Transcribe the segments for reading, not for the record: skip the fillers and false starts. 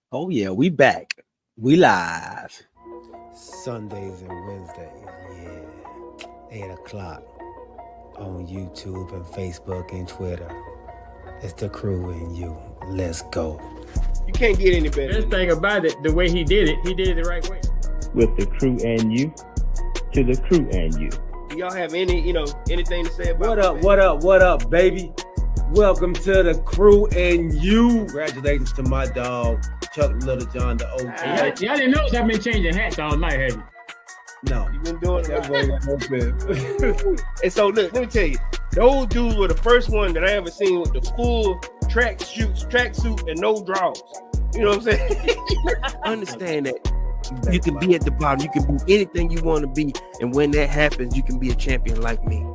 Oh yeah, we back. We live. Sundays and Wednesdays, yeah. 8 o'clock on YouTube and Facebook and Twitter. It's the crew and you. Let's go. You can't get any better. Best thing about it, the way he did it the right way. With the crew and you, to the crew and you. Do y'all have anything to say about What up, baby? Welcome to the crew and you. Congratulations to my dog, Chuck Little John, the OG. Y'all didn't notice I've been changing hats all night, have you? No. You've been doing it. And so look, let me tell you, those dudes were the first one that I ever seen with the full tracksuit and no drawers. You know what I'm saying? Understand that you can be at the bottom, you can be anything you want to be, and when that happens, you can be a champion like me.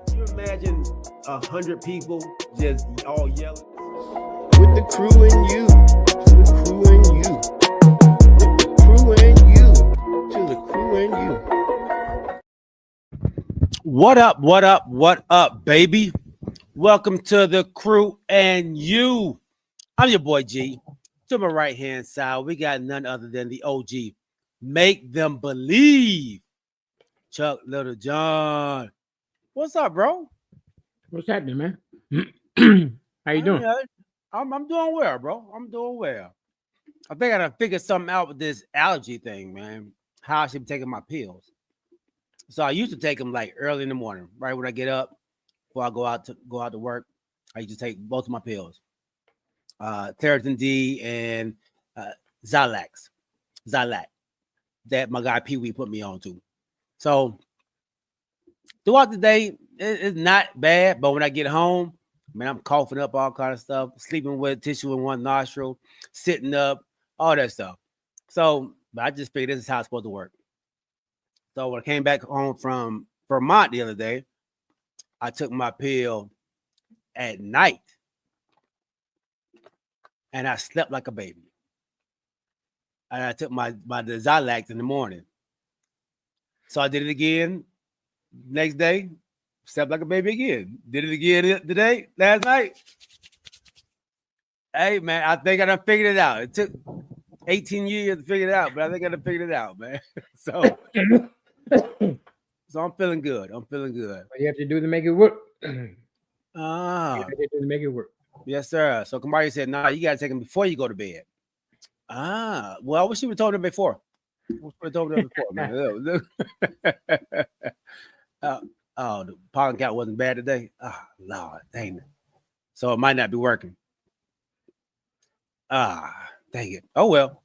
Can you imagine 100 people just all yelling? With the crew and you, to the crew and you, with the crew and you, to the crew and you. What up, baby? Welcome to the crew and you. I'm your boy G. To my right hand side, we got none other than the OG. Make them believe. Chuck Little John. What's up, bro? What's happening, man? How you doing? I'm doing well, bro. I'm doing well. I think I done figured something out with this allergy thing, man. How I should be taking my pills. So I used to take them like early in the morning, right when I get up, before I go out to work. I used to take both of my pills, Claritin D and Zylac, that my guy Pee Wee put me on to. So throughout the day, it's not bad, but when I get home, man, I'm coughing up all kind of stuff, sleeping with tissue in one nostril, sitting up, all that stuff. So, but I just figured this is how it's supposed to work. So when I came back home from Vermont the other day, I took my pill at night and I slept like a baby. And I took my Zylac in the morning. So I did it again next day, slept like a baby again. Did it again last night. Hey, man, I think I done figured it out. It took 18 years to figure it out, but I think I done figured it out, man. So I'm feeling good. What you have to do to make it work? Ah. You have to do to make it work. Yes, sir. So Kamari said, nah, you got to take them before you go to bed. Well, I wish you would have told him before. Man. The pollen count wasn't bad today. Oh, Lord, dang it. So it might not be working. Dang it. Oh, well.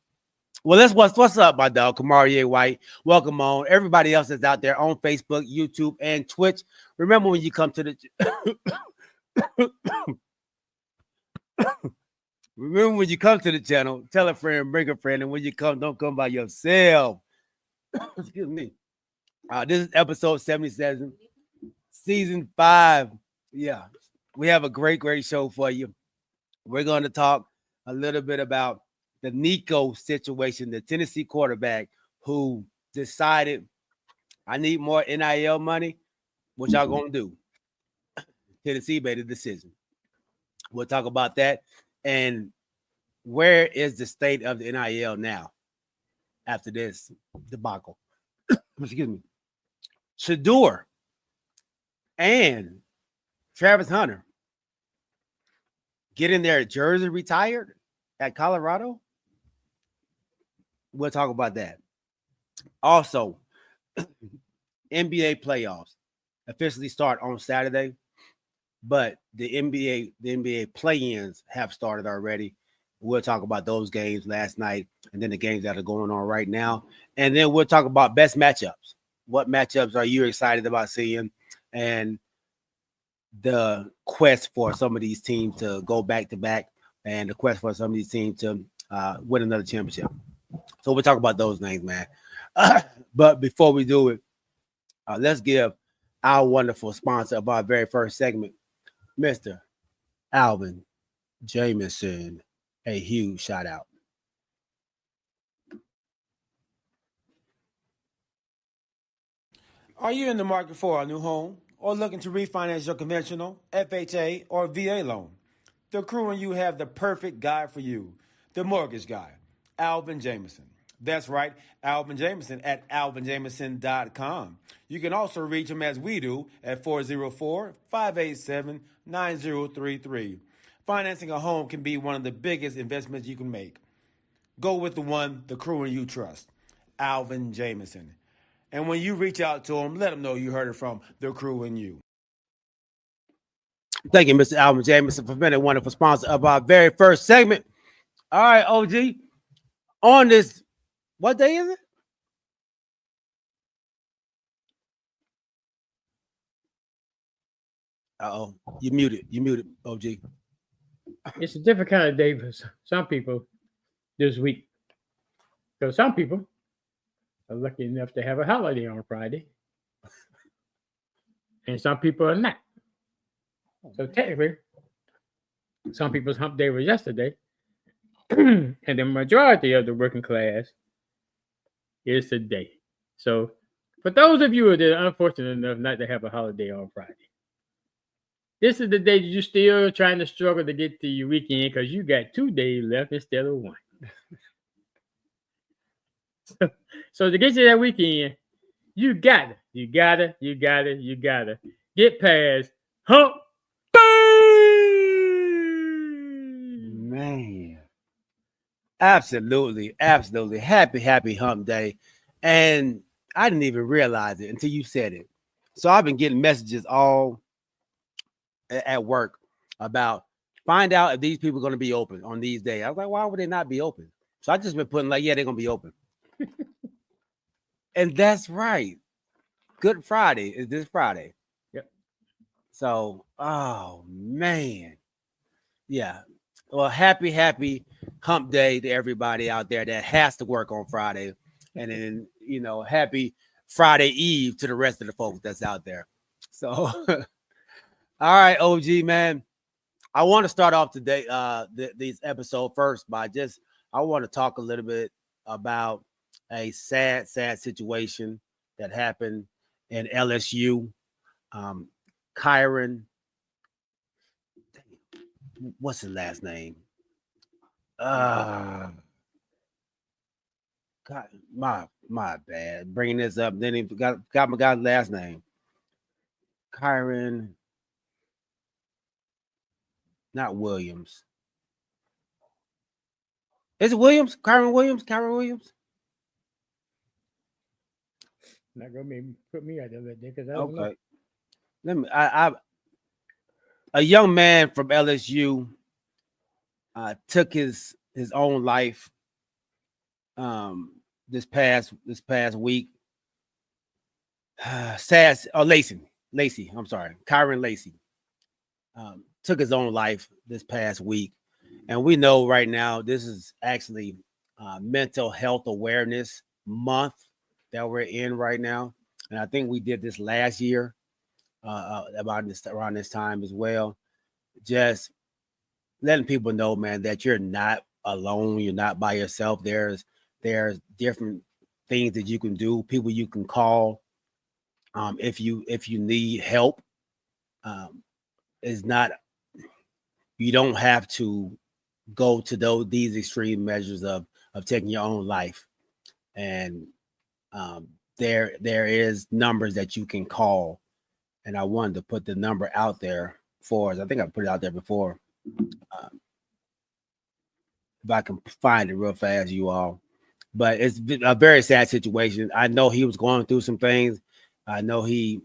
Well, that's what's up, my dog, Kamari White. Welcome on. Everybody else that's out there on Facebook, YouTube, and Twitch. Remember when you come to the channel, tell a friend, bring a friend, and when you come, don't come by yourself. Excuse me. This is episode 77, season 5. Yeah, we have a great show for you. We're going to talk a little bit about the Nico situation, the Tennessee quarterback who decided, I need more NIL money. What y'all going to do? Tennessee made a decision. We'll talk about that. And where is the state of the NIL now after this debacle? Excuse me. Shador and Travis Hunter getting their jersey retired at Colorado. We'll talk about that. Also, NBA playoffs officially start on Saturday, but the NBA play-ins have started already. We'll talk about those games last night and then the games that are going on right now. And then we'll talk about best matchups. What matchups are you excited about seeing? And the quest for some of these teams to go back-to-back and the quest for some of these teams to win another championship. So we'll talk about those things, man. But before we do it, let's give our wonderful sponsor of our very first segment, Mr. Alvin Jameson, a huge shout out. Are you in the market for a new home or looking to refinance your conventional, FHA, or VA loan? The Crew and You have the perfect guy for you, the mortgage guy, Alvin Jameson. That's right, Alvin Jameson at alvinjameson.com. You can also reach him as we do at 404-587-9033. Financing a home can be one of the biggest investments you can make. Go with the one the Crew and You trust, Alvin Jameson. And when you reach out to him, let him know you heard it from the Crew and You. Thank you, Mr. Alvin Jameson, for being a wonderful sponsor of our very first segment. All right, OG. On this, what day is it? Uh-oh. You muted, OG. It's a different kind of day for some people this week. So some people are lucky enough to have a holiday on Friday. And some people are not. So technically, some people's hump day was yesterday. And the majority of the working class is today. So for those of you that are unfortunate enough not to have a holiday on Friday, this is the day that you're still trying to struggle to get to your weekend because you got 2 days left instead of 1. So to get to that weekend, you gotta get past hump day. Man. Absolutely. Happy hump day. And I didn't even realize it until you said it. So I've been getting messages all at work about find out if these people are going to be open on these days. I was like, why would they not be open? So I just been putting like, yeah, they're going to be open. And that's right. Good Friday is this Friday. Yep. So, oh man. Yeah. Well, happy hump day to everybody out there that has to work on Friday. And then, happy Friday Eve to the rest of the folks that's out there. So, all right, OG, man. I want to start off today, this episode first by I want to talk a little bit about a sad situation that happened in LSU. Kyron, what's his last name? God, my bad. Bringing this up, then he got my guy's last name. Kyron, not Williams. Is it Williams? Kyron Williams? Not gonna put me out there because I don't know. Okay. Let me. A young man from LSU took his own life this past week. Lacey. I'm sorry, Kyron Lacey took his own life this past week, and we know right now this is actually Mental Health Awareness Month that we're in right now, and I think we did this last year around this time as well. Just letting people know, man, that you're not alone. You're not by yourself. There's different things that you can do, people you can call if you need help. You don't have to go to these extreme measures of taking your own life. And there is numbers that you can call. And I wanted to put the number out there for us. I think I put it out there before. If I can find it real fast, you all. But it's been a very sad situation. I know he was going through some things. I know he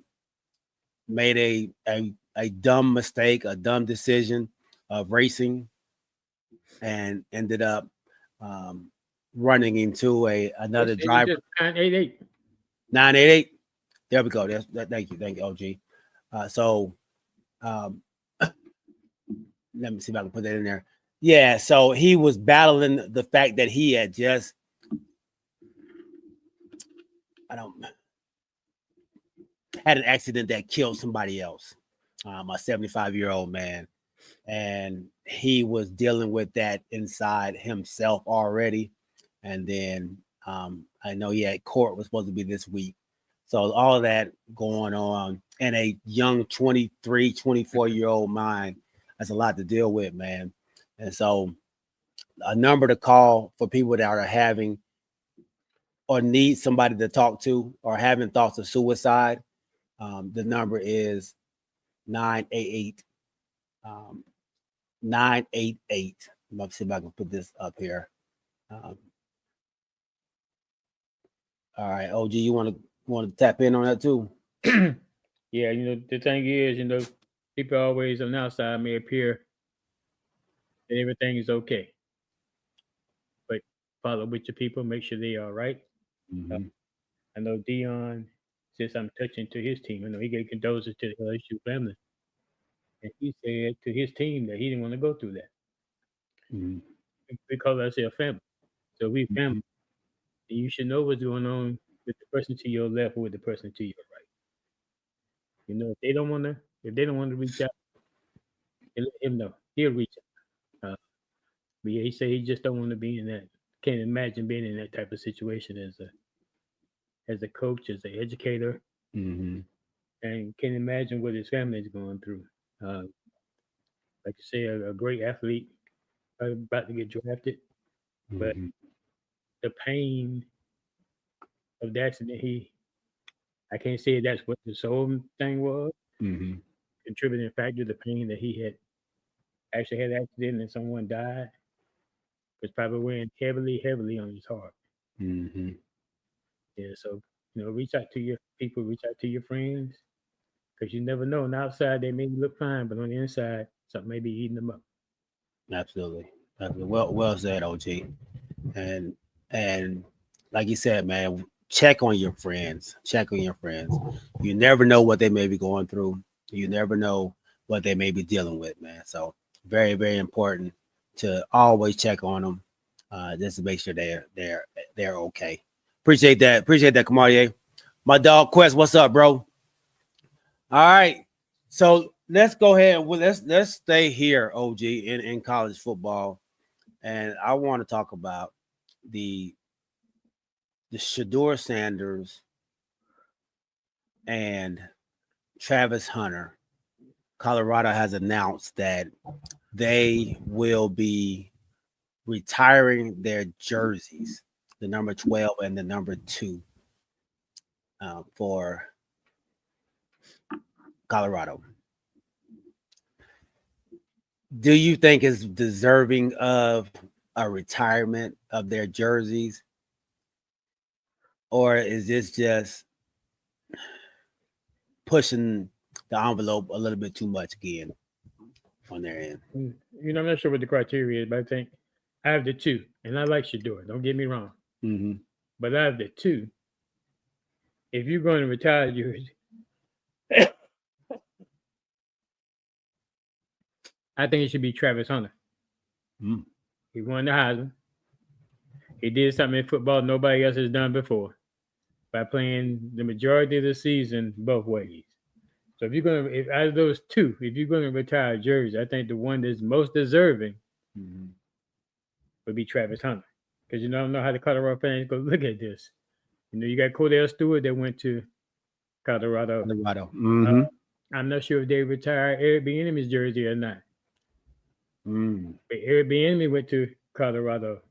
made a dumb mistake, a dumb decision of racing, and ended up running into another driver. 988. 988. There we go. Thank you, OG. Let me see if I can put that in there. Yeah, so he was battling the fact that he had just had an accident that killed somebody else, a 75-year-old man, and he was dealing with that inside himself already. And then I know court was supposed to be this week. So all of that going on, and a young 23, 24-year-old mind that's a lot to deal with, man. And so a number to call for people that are having or need somebody to talk to or having thoughts of suicide. The number is 988 988. Let's see if I can put this up here. All right, OG, you want to tap in on that too? Yeah, the thing is, people always on the outside may appear that everything is okay, but follow with your people, make sure they are right. Mm-hmm. I know Dion, since I'm touching to his team, I know he gave condolences to the LSU family, and he said to his team that he didn't want to go through that Mm-hmm. because I say a family. So we family. And you should know what's going on with the person to your left or with the person to your right. If they don't want to reach out, let him know. He'll reach out. But yeah, he said he just don't want to be in that. Can't imagine being in that type of situation as a coach, as an educator, Mm-hmm. and can't imagine what his family is going through. Like you say, a great athlete about to get drafted, but Mm-hmm. the pain of the accident, I can't say that's what the sole thing was. Mm-hmm. Contributing factor, the pain that he had actually had an accident and someone died was probably weighing heavily, heavily on his heart. Mm-hmm. Yeah, so reach out to your people, reach out to your friends, because you never know. On the outside, they may look fine, but on the inside, something may be eating them up. Absolutely. Well said, OG. And like you said, man, check on your friends. Check on your friends. You never know what they may be going through. You never know what they may be dealing with, man. So very, very important to always check on them, just to make sure they're okay. Appreciate that. Appreciate that, Kamariye. My dog Quest, what's up, bro? All right. So let's go ahead and let's stay here, OG, in college football. And I want to talk about the Shador Sanders and Travis Hunter. Colorado has announced that they will be retiring their jerseys, the number 12 and the number 2, for Colorado. Do you think is deserving of a retirement of their jerseys? Or is this just pushing the envelope a little bit too much again on their end? I'm not sure what the criteria is, but I think I have the 2, and I like Shador. Don't get me wrong, Mm-hmm. but I have the 2. If you're going to retire yours, I think it should be Travis Hunter. Mm. He won the Heisman. He did something in football nobody else has done before by playing the majority of the season both ways. So if out of those 2, if you're going to retire jersey, I think the one that's most deserving would be Travis Hunter. Because I don't know how the Colorado fans go look at this. You got Cordell Stewart that went to Colorado. Mm-hmm. I'm not sure if they retired Eric Bieniemy's jersey or not. But Eric Bieniemy went to Colorado.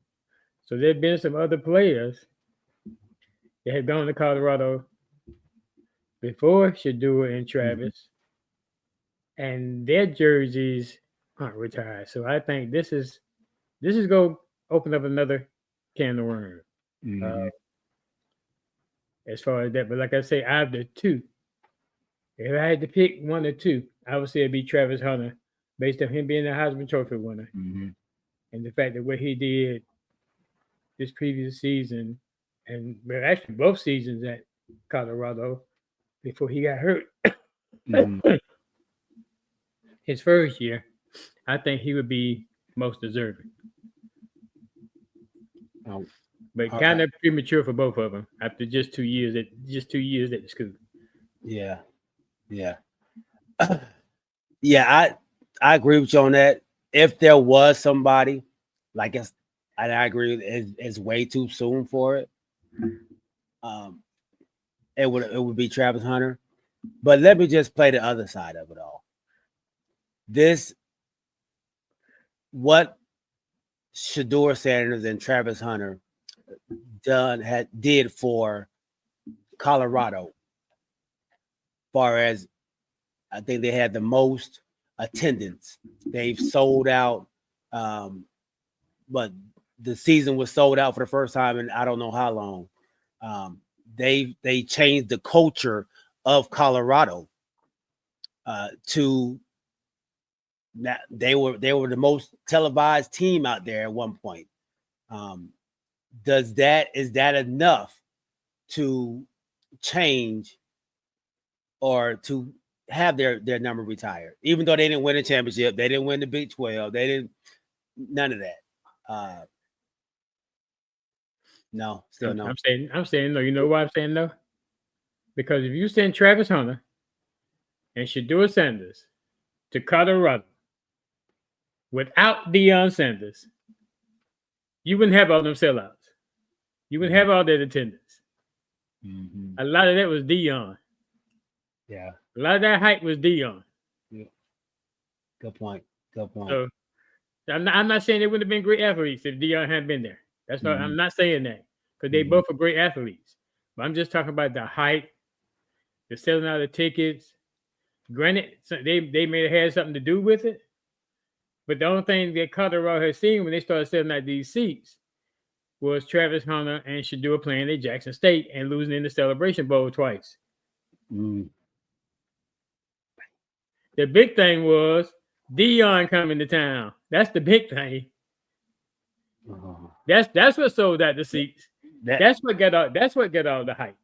So there have been some other players that have gone to Colorado before Shador and Travis, and their jerseys aren't retired. So I think this is going to open up another can of worms as far as that. But like I say, I have the 2. If I had to pick 1 or 2, I would say it'd be Travis Hunter, based on him being a Heisman Trophy winner, and the fact that what he did this previous season, and actually both seasons at Colorado before he got hurt. His first year, I think he would be most deserving. But kind of premature for both of them after just 2 years at the school. Yeah. Yeah, I agree with you on that. If there was somebody, I agree, it's way too soon for it. It would be Travis Hunter. But let me just play the other side of it all. This what Shador Sanders and Travis Hunter did for Colorado. Far as I think they had the most attendance. They've sold out, but the season was sold out for the first time in I don't know how long. They changed the culture of Colorado to that they were the most televised team out there at one point. Is that enough to change or to have their number retired? Even though they didn't win a championship, they didn't win the Big 12, they didn't none of that. No, still no. I'm saying no. You know why I'm saying no? Because if you send Travis Hunter and Shador Sanders to Colorado without Deion Sanders, you wouldn't have all them sellouts. You wouldn't have all that attendance. Mm-hmm. A lot of that was Deion. Yeah. A lot of that hype was Deion. Yeah. Good point. So I'm not saying they wouldn't have been great athletes if Deion hadn't been there. That's not. I'm not saying that because they both are great athletes. But I'm just talking about the hype, the selling out of tickets. Granted, they may have had something to do with it, but the only thing that Colorado has seen when they started selling out these seats was Travis Hunter and Shador playing at Jackson State and losing in the Celebration Bowl twice. Mm. The big thing was Deion coming to town. That's the big thing. That's what sold out the seats. That's what got all the hype.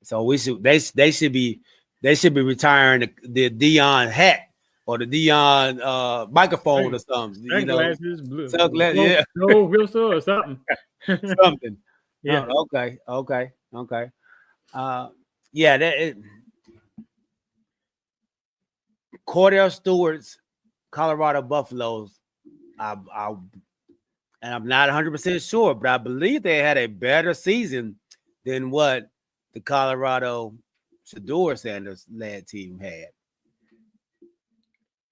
So they should be retiring the Deion hat or the Deion microphone or something. Sunglasses, blue. Yeah. No, whistle or something. Something. Yeah. Okay. Yeah. Cordell Stewart's Colorado Buffaloes. And I'm not 100% sure, but I believe they had a better season than what the Colorado Shador Sanders led team had.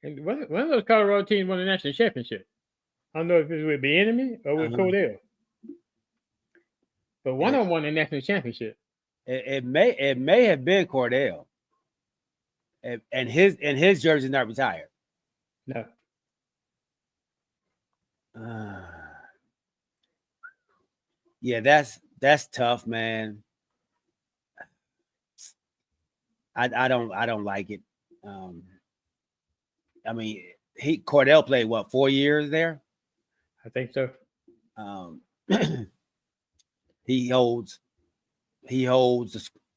And one of those Colorado teams won the national championship. I don't know if it was with the enemy or with Cordell, but one of them won the national championship. It may have been Cordell, and his jersey not retired. No. Yeah, that's tough, man. I don't like it. I mean, Cordell played what, 4 years there? I think so. He holds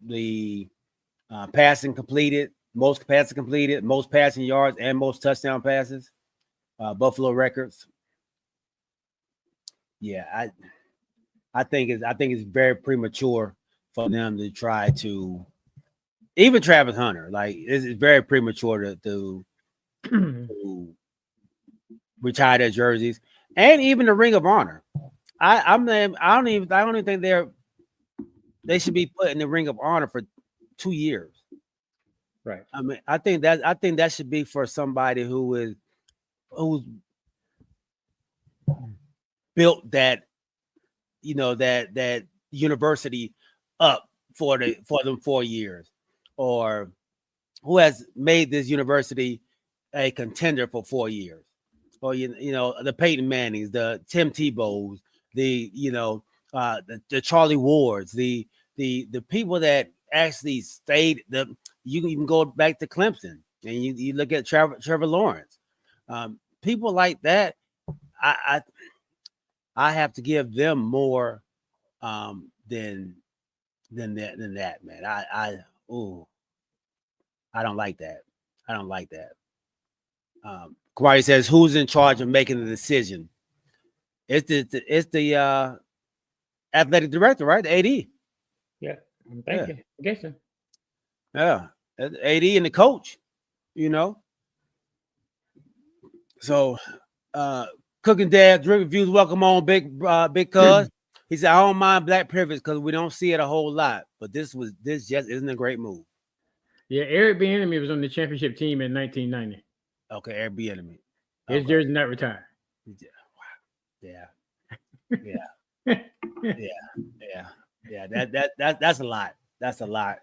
the passing completed, most passing yards, and most touchdown passes. Buffalo records. Yeah, I think it's very premature for them to try to, even Travis Hunter, like it's very premature to retire their jerseys, and even the Ring of Honor. I don't even think they should be put in the Ring of Honor for 2 years. Right. I mean, I think that should be for somebody who's built that, that university up for them 4 years, or who has made this university a contender for 4 years, or the Peyton Mannings, the Tim Tebow's, the Charlie Wards, the people that actually stayed. You can even go back to Clemson and you look at Trevor Lawrence, people like that. I have to give them more than that, man. I don't like that. Kwari says, who's in charge of making the decision? It's the athletic director, right? The AD. Yeah, I'm thinking. I guess so. Yeah, AD and the coach. So, Cooking Dad Drink Reviews, welcome on, big cuz. He said, I don't mind black privilege because we don't see it a whole lot, but this just isn't a great move. Yeah, Eric Bieniemy was on the championship team in 1990. Okay, Eric Bieniemy. His Okay. jersey not retired. Yeah. That's a lot. That's a lot.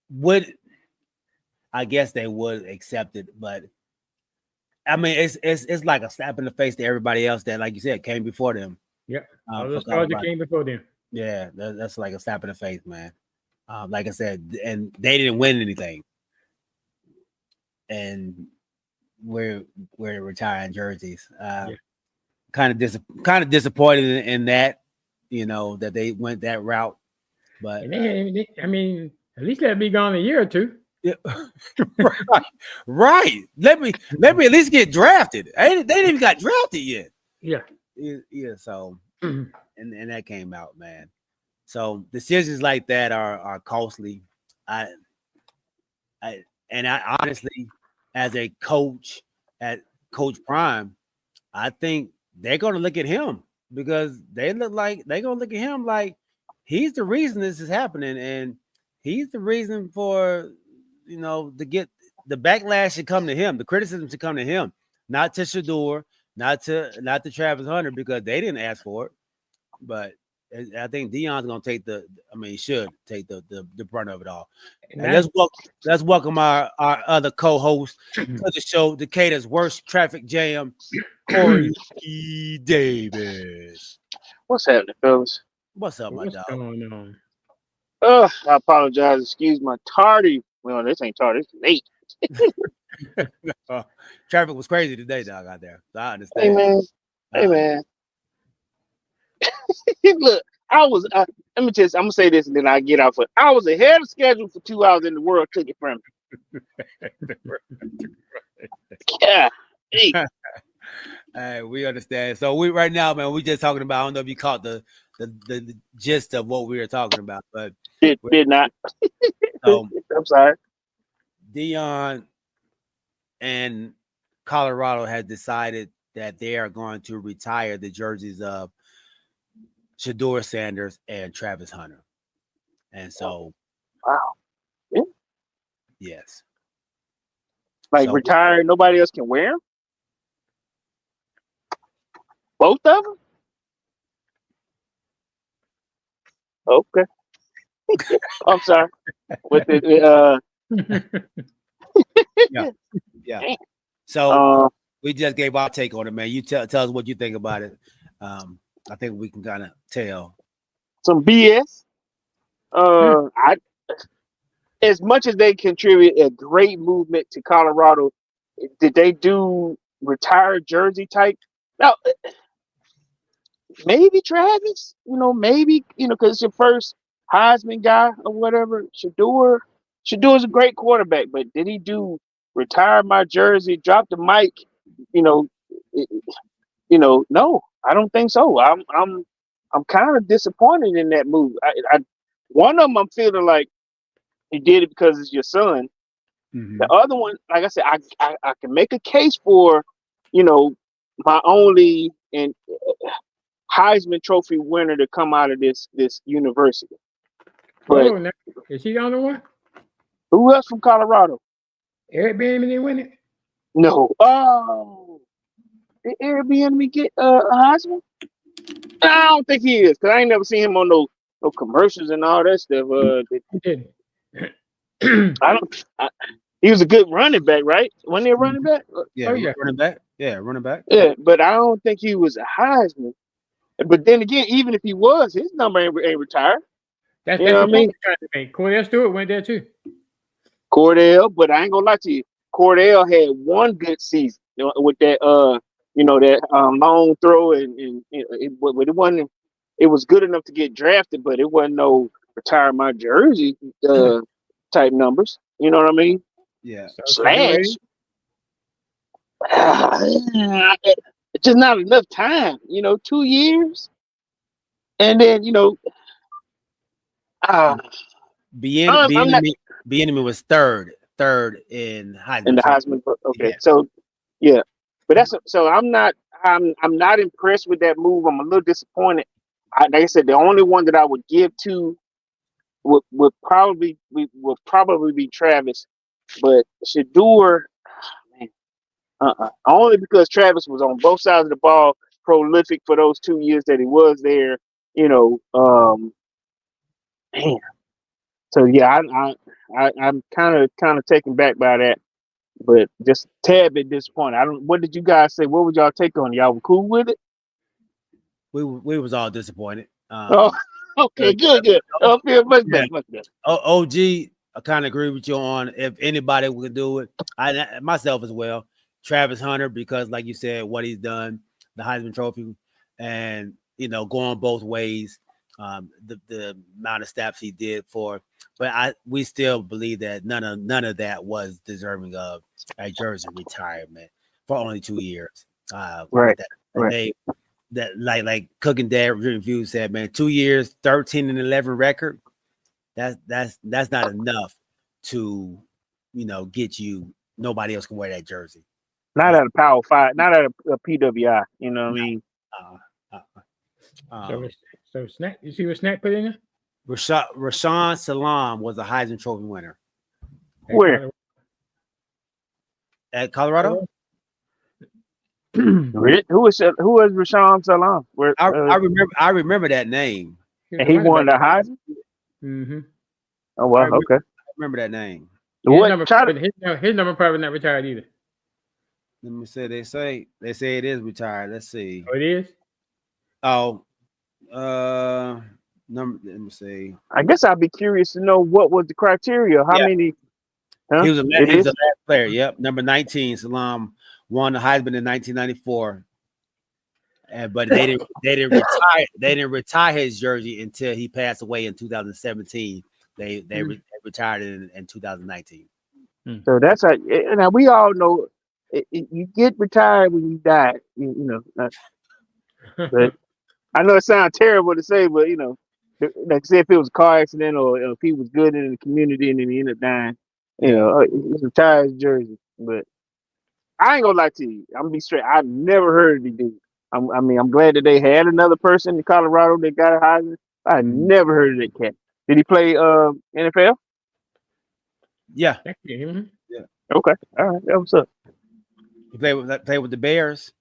Would I guess they would accept it, but I mean it's like a slap in the face to everybody else that, like you said, came before them. Yep. All For those stars that Colorado. came before them. Yeah, that's like a slap in the face, man. Like I said, and they didn't win anything, and we're retiring jerseys. Kind of disappointed in that, that they went that route. But And I mean, at least let it be gone a year or two. yeah, right. Let me at least get drafted. They didn't even got drafted yet. Yeah. So and that came out, man. So decisions like that are costly. I honestly, as a coach at Coach Prime, I think they're gonna look at him because they're gonna look at him like he's the reason this is happening, and he's the reason for to get the backlash should come to him, the criticism should come to him, not to Shador, not to Travis Hunter, because they didn't ask for it. But I think Deion's gonna take should take the brunt of it all. And let's welcome our other co-host to the show, Decatur's worst traffic jam, Corey Davis. What's happening, fellas? What's up, my What's dog? going on? I apologize. Excuse my tardy. Well, this ain't tardy. It's late. Traffic was crazy today, dog, out there. So I understand. Hey, man. Hey, man. Look, let me just, I'm going to say this and then I get off it. I was ahead of schedule for 2 hours and the world took it from me. Yeah. Hey. Hey, we understand. So right now, man, we just talking about, I don't know if you caught the gist of what we were talking about, but did not. I'm sorry. Deion and Colorado has decided that they are going to retire the jerseys of Shador Sanders and Travis Hunter. And so, wow. Yeah. Yes. Like retire, nobody else can wear them? Both of them? Okay. I'm sorry. With it, yeah. So we just gave our take on it, man. You tell us what you think about it. I think we can kind of tell. Some BS. As much as they contribute a great movement to Colorado, did they do retired jersey type? Now, maybe Travis, maybe, because it's your first Heisman guy or whatever. Shador's a great quarterback, but did he do retire my jersey, drop the mic? No, I don't think so. I'm kind of disappointed in that move. One of them, I'm feeling like he did it because it's your son. Mm-hmm. The other one, like I said, I can make a case for, my only and Heisman Trophy winner to come out of this university. But is he the only one? Who else from Colorado? Eric Bieniemy didn't win it. No. Oh, did Eric Bieniemy get a Heisman? I don't think he is, because I ain't never seen him on no commercials and all that stuff. He didn't. He was a good running back, right? Wasn't he a running back? Yeah, running back. Yeah, running back. Yeah, but I don't think he was a Heisman. But then again, even if he was, his number ain't retired. That's what I mean. Cordell Stewart went there too. Cordell, but I ain't gonna lie to you. Cordell had one good season with that that long throw and it wasn't. It was good enough to get drafted, but it wasn't no retire my jersey type numbers. You know what I mean? Yeah. Slash. It's just not enough time. 2 years, and then Bieniemy was third in Heisman. In the Heisman. Okay, yeah. So yeah, but I'm not impressed with that move. I'm a little disappointed. Like I said, the only one that I would give to would probably be Travis, but Shador, man, Only because Travis was on both sides of the ball, prolific for those 2 years that he was there. Man. So yeah, I'm kind of taken back by that, but just a tad bit disappointed. I don't. What did you guys say? What would y'all take on it? Y'all were cool with it? We was all disappointed. Oh, okay, good. I feel much better. OG, I kind of agree with you on if anybody would do it. I myself as well. Travis Hunter, because like you said, what he's done, the Heisman Trophy, and going both ways. The amount of steps he did for, but we still believe that none of that was deserving of a jersey retirement for only 2 years. Right. That like Cook and Dad review said, man, 2 years, 13-11 record. That's not enough to get you. Nobody else can wear that jersey. Not at a Power 5, not at a PWI. You know what I mean? So Snack, you see what Snack put in there? Rashawn Salam was a Heisman Trophy winner. Where? At Colorado? Who was Rashawn Salam? Where I remember that name. And he won the Heisman? Mm-hmm. Oh well, okay. I remember that name. His number probably not retired either. Let me see. They say it is retired. Let's see. Oh, it is? Oh, number. Let me see. I guess I'd be curious to know what was the criteria. How many? Huh? He was a last player. Yep, number 19. Salam won the Heisman in 1994. But they didn't retire. They didn't retire his jersey until he passed away in 2017. They retired in 2019. So that's now we all know you get retired when you die. But I know it sounds terrible to say, but like say if it was a car accident or if he was good in the community and then he ended up dying, he's retired his jersey. But I ain't gonna lie to you. I'm gonna be straight. I've never heard of the dude. I'm glad that they had another person in Colorado that got a Heisman. I never heard of that cat. Did he play NFL? Yeah. Mm-hmm. Yeah. Okay. All right. That was up. He played with the Bears.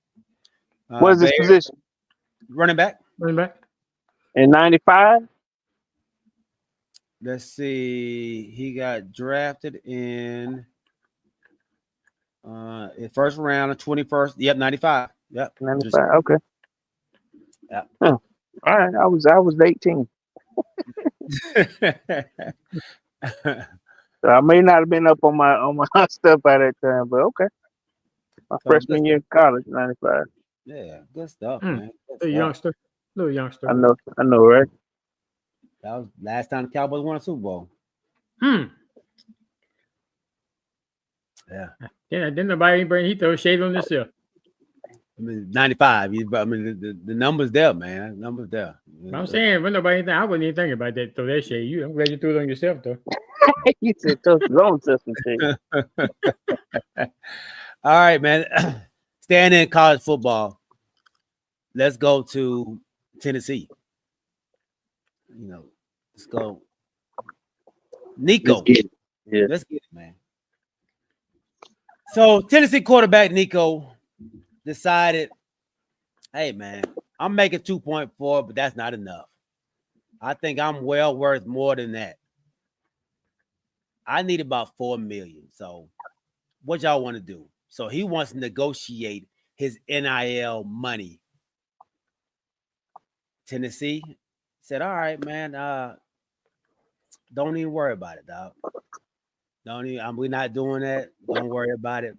What's his position? Running back. In 95? Let's see. He got drafted in first round of 21st. Yep, 95. Yep. 95. Okay. Yeah. Huh. All right. I was 18. So I may not have been up on my stuff by that time, but okay. My freshman year in college, 95. Yeah, good stuff, man. Little youngster. I know, right? That was last time the Cowboys won a Super Bowl. Yeah. Yeah, didn't nobody bring he throw shade on himself. I mean, 95. I mean, the numbers there, man. Numbers there. I'm saying, when nobody think, I wouldn't even think about that. Throw that shade. I'm glad you threw it on yourself, though. He said, "Throw your own system shade." All right, man. Staying in college football. Let's go to Tennessee. Let's go. Nico. Let's get it. Yeah. Let's get it, man. So Tennessee quarterback Nico decided, hey, man, I'm making 2.4, but that's not enough. I think I'm well worth more than that. I need about $4 million. So what y'all want to do? So he wants to negotiate his NIL money. Tennessee said, all right, man, don't even worry about it, dog. We're not doing that. Don't worry about it.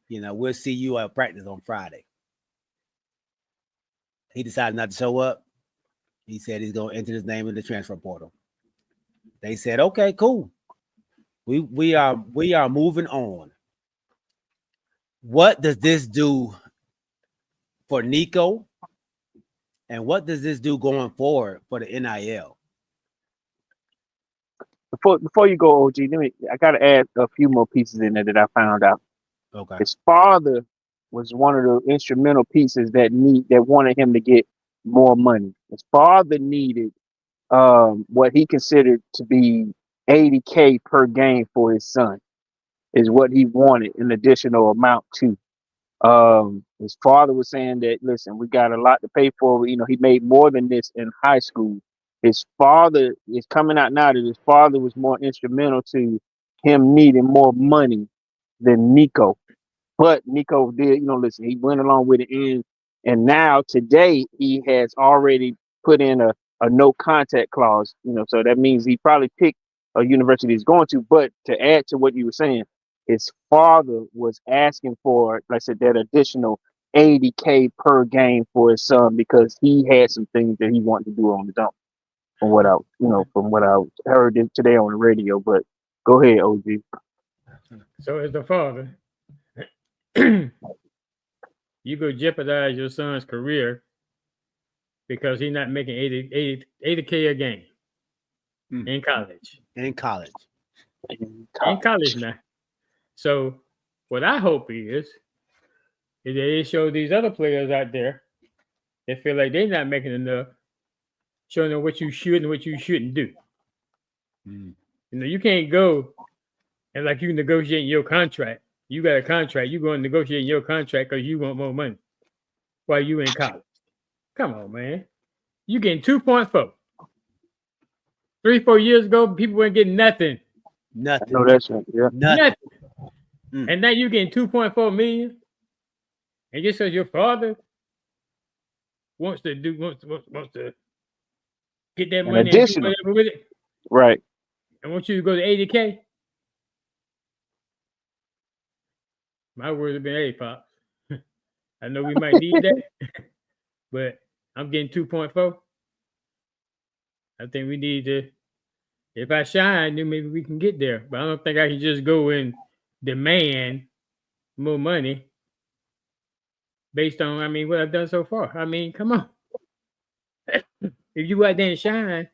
We'll see you at practice on Friday. He decided not to show up. He said he's going to enter his name in the transfer portal. They said, okay, cool. We are moving on. What does this do for Nico? And what does this do going forward for the NIL? Before you go, OG, I got to add a few more pieces in there that I found out. Okay. His father was one of the instrumental pieces that wanted him to get more money. His father needed what he considered to be $80K per game for his son, is what he wanted an additional amount to. His father was saying that, listen, we got a lot to pay for. You know, he made more than this in high school. His father is coming out now that his father was more instrumental to him needing more money than Nico. But Nico did, you know, listen, he went along with it, and now today he has already put in a no contact clause, you know, so that means he probably picked a university he's going to. But to add to what you were saying, his father was asking for, like I said, that additional 80K per game for his son because he had some things that he wanted to do on his own. From what I heard today on the radio. But go ahead, OG. So as the father, you go jeopardize your son's career because he's not making 80K a game in college. In college. In college now. So what I hope is that they show these other players out there that feel like they're not making enough, showing them what you should and what you shouldn't do. You know, you can't go and like you negotiating your contract. You got a contract. You go and negotiate your contract because you want more money while you in college. Come on, man. You getting 2.4. 3-4 years ago, people weren't getting nothing. Nothing. No, that's right. Yeah. Nothing. And now you're getting 2.4 million. And just because your father wants to get that money and do additional. whatever with it, Right. and wants you to go to 80K, my words have been, hey, Pops, I know we might need that, but I'm getting 2.4. I think we need to, if I shine, then maybe we can get there. But I don't think I can just go and demand more money based on, what I've done so far. Come on. If you go out there and shine,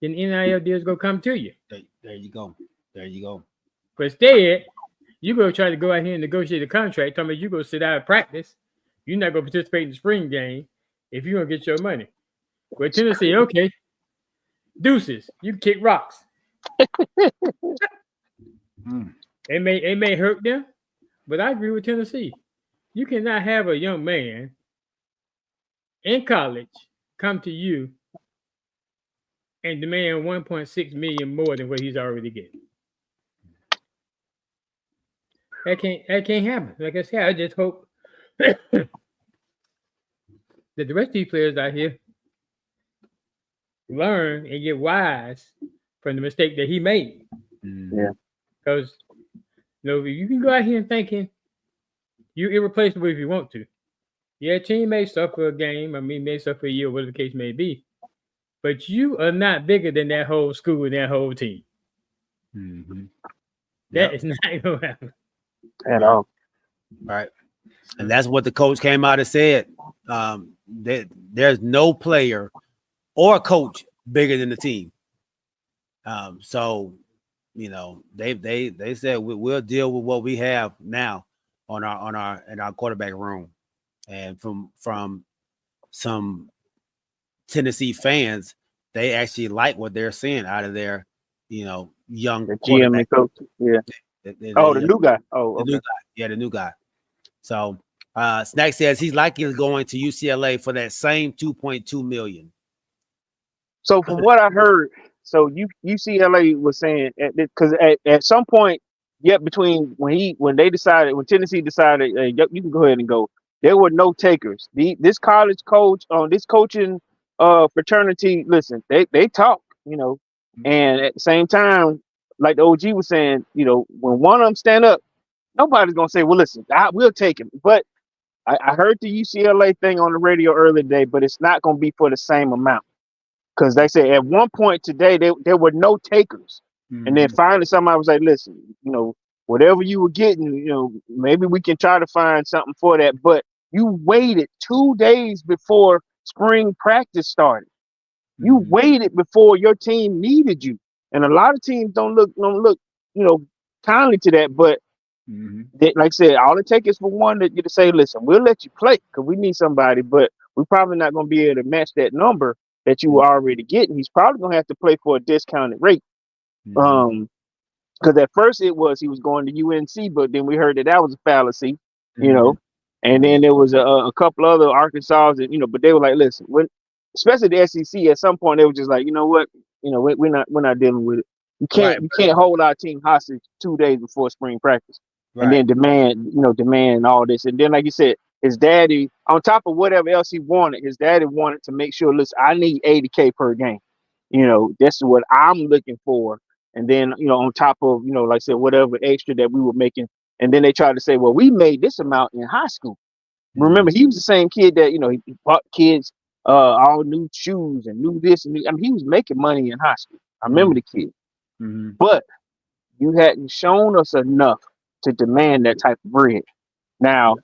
then NIL deals go come to you. There you go. There you go. But instead, you go try to go out here and negotiate a contract. Talking about you go sit out of practice. You're not going to participate in the spring game if you don't get your money. But Tennessee, okay, deuces, you kick rocks. It may hurt them, but I agree with Tennessee. You cannot have a young man in college come to you and demand 1.6 million more than what he's already getting. That can't happen. Like I said, I just hope that the rest of these players out here learn and get wise from the mistake that he made. Yeah. Because you can go out here and thinking you're irreplaceable if you want to. Yeah, team may suffer a game, may suffer a year, whatever the case may be. But you are not bigger than that whole school and that whole team. That is not going to happen. At all. Right. And that's what the coach came out and said. There's no player or coach bigger than the team. So, they said we'll deal with what we have now in our quarterback room. And from some Tennessee fans, they actually like what they're seeing out of their, young the GM and coach. Yeah. The new guy. Oh, okay. The new guy. Yeah, the new guy. So Snack says he's likely going to UCLA for that same 2.2 million. So from what I heard, UCLA was saying because at some point, between when Tennessee decided, hey, you can go ahead and go, there were no takers. This college coach on this coaching fraternity, listen, they talk, and at the same time, like the OG was saying, when one of them stand up, nobody's gonna say, well, listen, we'll take him. But I heard the UCLA thing on the radio earlier today, but it's not gonna be for the same amount. Because they said at one point today there were no takers. And then finally somebody was like, listen, whatever you were getting, maybe we can try to find something for that. But you waited 2 days before spring practice started. You waited before your team needed you. And a lot of teams don't look, kindly to that. But like I said, all it takes is for one to say, listen, we'll let you play because we need somebody, but we're probably not going to be able to match that number that you were already getting. He's probably going to have to play for a discounted rate. Because at first he was going to UNC, but then we heard that was a fallacy, And then there was a couple other Arkansas, and but they were like, listen, especially the SEC, at some point they were just like, you know what, we're not dealing with it. You can't hold our team hostage 2 days before spring practice, and then demand all this. And then, like you said, his daddy, on top of whatever else he wanted, his daddy wanted to make sure, listen, I need $80K per game. This is what I'm looking for. And then, on top of, like I said, whatever extra that we were making. And then they tried to say, well, we made this amount in high school. Remember, he was the same kid that, he bought kids all new shoes and new this. And he was making money in high school. I remember the kid. But you hadn't shown us enough to demand that type of bread. Now,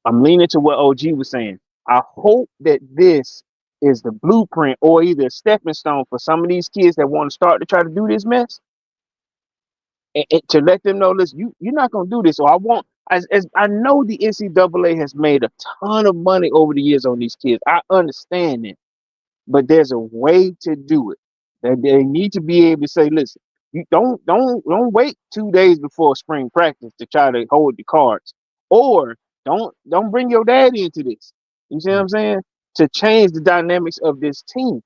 I'm leaning to what OG was saying. I hope that this is the blueprint or either a stepping stone for some of these kids that want to start to try to do this mess. And to let them know, listen, you're not going to do this. Or as I know the NCAA has made a ton of money over the years on these kids. I understand it. But there's a way to do it. They need to be able to say, listen, you don't wait 2 days before spring practice to try to hold the cards. Or don't bring your daddy into this. You see what I'm saying? To change the dynamics of this team.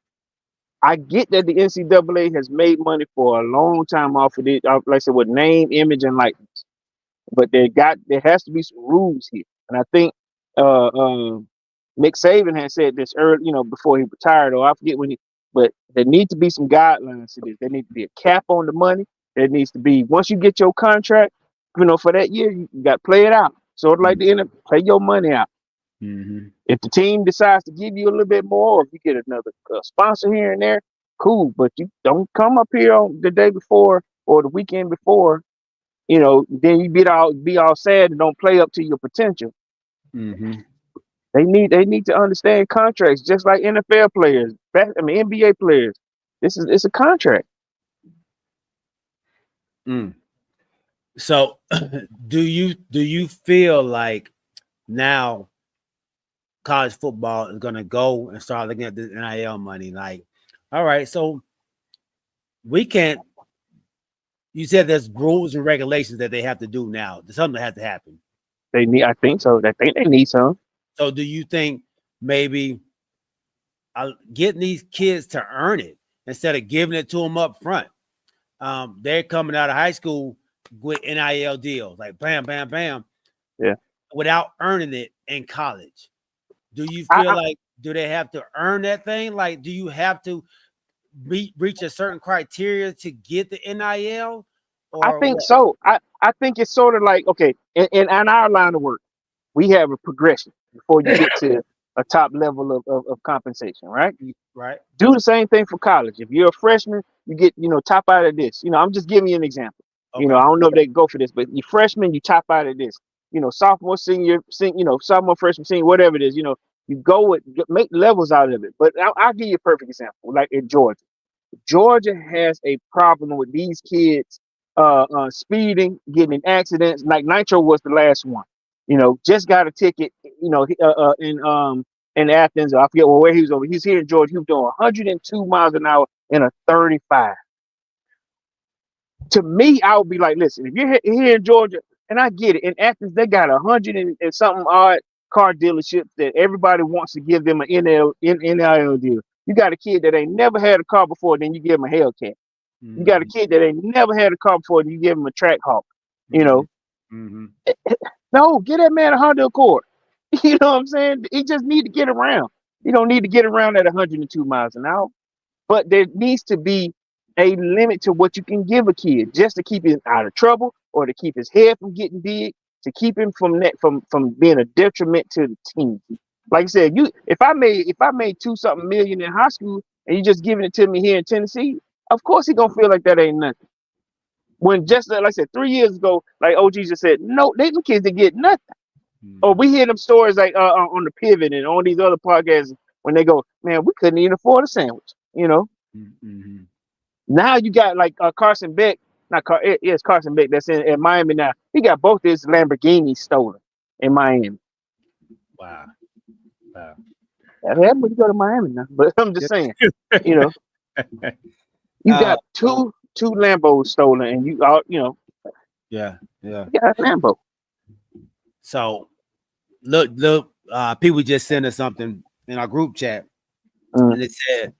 I get that the NCAA has made money for a long time off of it, like I said, with name, image, and likeness. But there has to be some rules here. And I think Nick Saban had said this early, before he retired, or I forget when but there need to be some guidelines to this. There needs to be a cap on the money. There needs to be, once you get your contract, for that year, you got to play it out. Sort of like the NFL, play your money out. If the team decides to give you a little bit more, or if you get another sponsor here and there, cool. But you don't come up here on the day before or the weekend before, then you be all sad and don't play up to your potential. They need to understand contracts, just like NFL players. NBA players. It's a contract. So, do you feel like now college football is going to go and start looking at the NIL money? Like, all right, so we can't. You said there's rules and regulations that they have to do now. There's something that has to happen. I think so. I think they need some. So, do you think maybe getting these kids to earn it instead of giving it to them up front? They're coming out of high school with NIL deals, like bam, bam, bam, without earning it in college. Do you feel like do they have to earn that thing? Like, do you have to reach a certain criteria to get the NIL? I think so. I think it's sort of like, okay, in our line of work, we have a progression before you get to a top level of compensation, right? Right. Do the same thing for college. If you're a freshman, you get, top out of this. I'm just giving you an example. Okay. I don't know if they go for this, but you freshman, you top out of this. Sophomore, senior, sophomore, freshman, senior, whatever it is, you go make levels out of it. But I'll give you a perfect example, like in Georgia. Georgia has a problem with these kids speeding, getting in accidents. Like Nitro was the last one. Just got a ticket, in Athens, or I forget where he was over. He's here in Georgia. He was doing 102 miles an hour in a 35. To me, I would be like, listen, if you're here in Georgia, and I get it, in Athens, they got 100 and something odd car dealerships that everybody wants to give them an NIL deal. You got a kid that ain't never had a car before, then you give him a Hellcat. You got a kid that ain't never had a car before, then you give him a Trackhawk. No, get that man a Honda Accord. You know what I'm saying? He just need to get around. You don't need to get around at 102 miles an hour. But there needs to be a limit to what you can give a kid, just to keep him out of trouble, or to keep his head from getting big, to keep him from being a detriment to the team. Like I said, if I made 2-something million in high school and you just giving it to me here in Tennessee, of course he gonna feel like that ain't nothing. When just like I said 3 years ago, like OG just said, no, they the kids that get nothing. Or we hear them stories like on the Pivot and on these other podcasts when they go, man, we couldn't even afford a sandwich. Now you got like Carson Beck, it's Carson Beck that's in Miami now. He got both his Lamborghinis stolen in Miami. Wow. Yeah, everybody go to Miami now, but I'm just saying, you got two Lambos stolen, and yeah, you got a Lambo. So look, people just sent us something in our group chat, and it said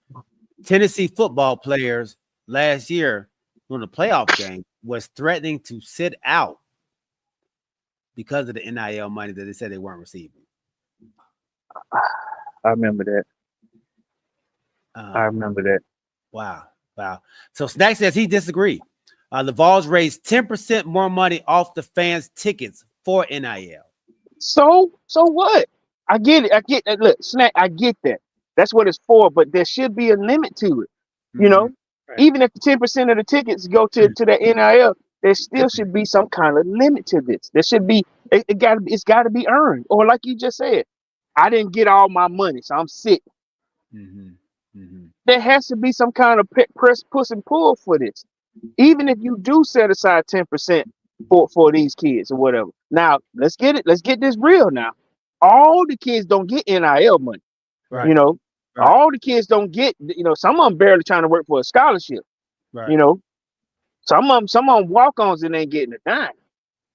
Tennessee football players last year during the playoff game was threatening to sit out because of the NIL money that they said they weren't receiving. I remember that. I remember that. Wow. So Snack says he disagreed. The Vols raised 10% more money off the fans' tickets for NIL. So what? I get it. I get that. Look, Snack, I get that. That's what it's for, but there should be a limit to it. You know, even if the 10% of the tickets go to that NIL, there still should be some kind of limit to this. There should be. It's got to be earned, or like you just said, I didn't get all my money, so I'm sick. There has to be some kind of press, push, and pull for this. Even if you do set aside 10% for these kids or whatever. Now let's get it. Let's get this real. Now, all the kids don't get NIL money. Right. You know, all the kids don't get. You know, some of them barely trying to work for a scholarship. Right. You know, some of them walk-ons and ain't getting a dime.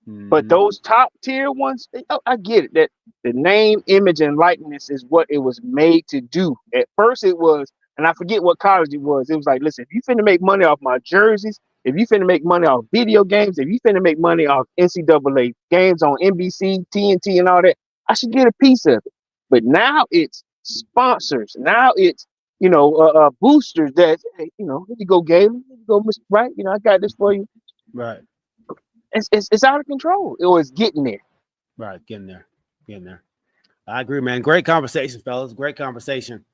But those top tier ones, I get it. That the name, image, and likeness is what it was made to do. At first it was, and I forget what college it was. It was like, listen, if you finna make money off my jerseys, if you finna make money off video games, if you finna make money off NCAA games on NBC, TNT, and all that, I should get a piece of it. But now it's sponsors. Now it's, boosters that, hey, here you go, Galen. Here you go, Mr. Right. I got this for you. Right. It's out of control. It was getting there. Right, getting there. I agree, man. Great conversation, fellas. Great conversation.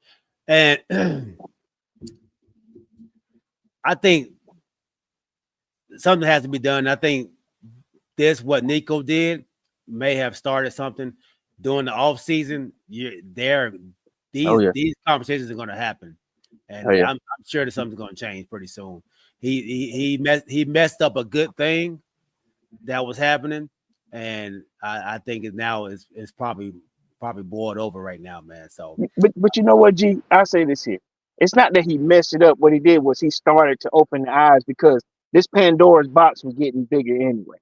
And I think something has to be done. I think what Nico did may have started something during the off season. These conversations are going to happen, and I'm sure that something's going to change pretty soon. He messed up a good thing that was happening, and I think it now is probably boiled over right now, man. So, but you know what, G? I say this here. It's not that he messed it up. What he did was he started to open the eyes because this Pandora's box was getting bigger anyway.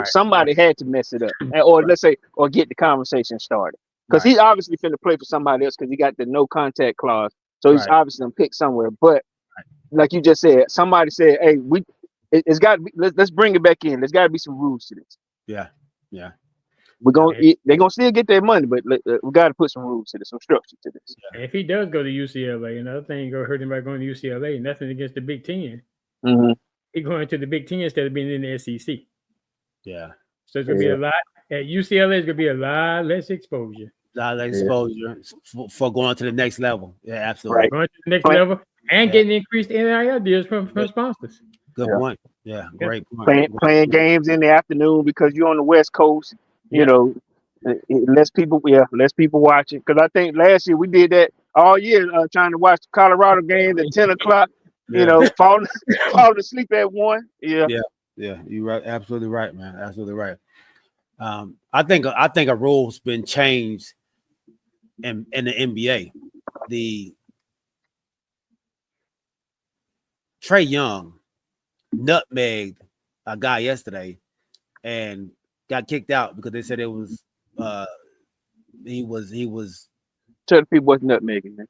Somebody had to mess it up, or let's say, or get the conversation started. Because he's obviously finna play for somebody else because he got the no contact clause. So he's obviously gonna pick somewhere. But like you just said, somebody said, "Hey, it's got to be. Let's bring it back in. There's got to be some rules to this." Yeah. They're gonna still get their money, but we got to put some rules to this, some structure to this. Yeah. If he does go to UCLA, another thing gonna hurt him by going to UCLA. Nothing against the Big Ten. He's going to the Big Ten instead of being in the SEC. Yeah. So it's gonna be a lot at UCLA. It's gonna be a lot less exposure. A lot less exposure for going to the next level. Yeah, absolutely. Right. Going to the next level and getting increased NIL deals from sponsors. Good point. Yeah, great point. Playing games in the afternoon because you're on the West Coast. Less people watch it. Because I think last year we did that all year, trying to watch the Colorado games at 10 o'clock. Falling asleep at 1. Yeah. You're right. Absolutely right, man. Absolutely right. I think a rule's been changed in the NBA. The Trae Young nutmegged a guy yesterday and got kicked out because they said it was he was tell the people what's nutmegging, man.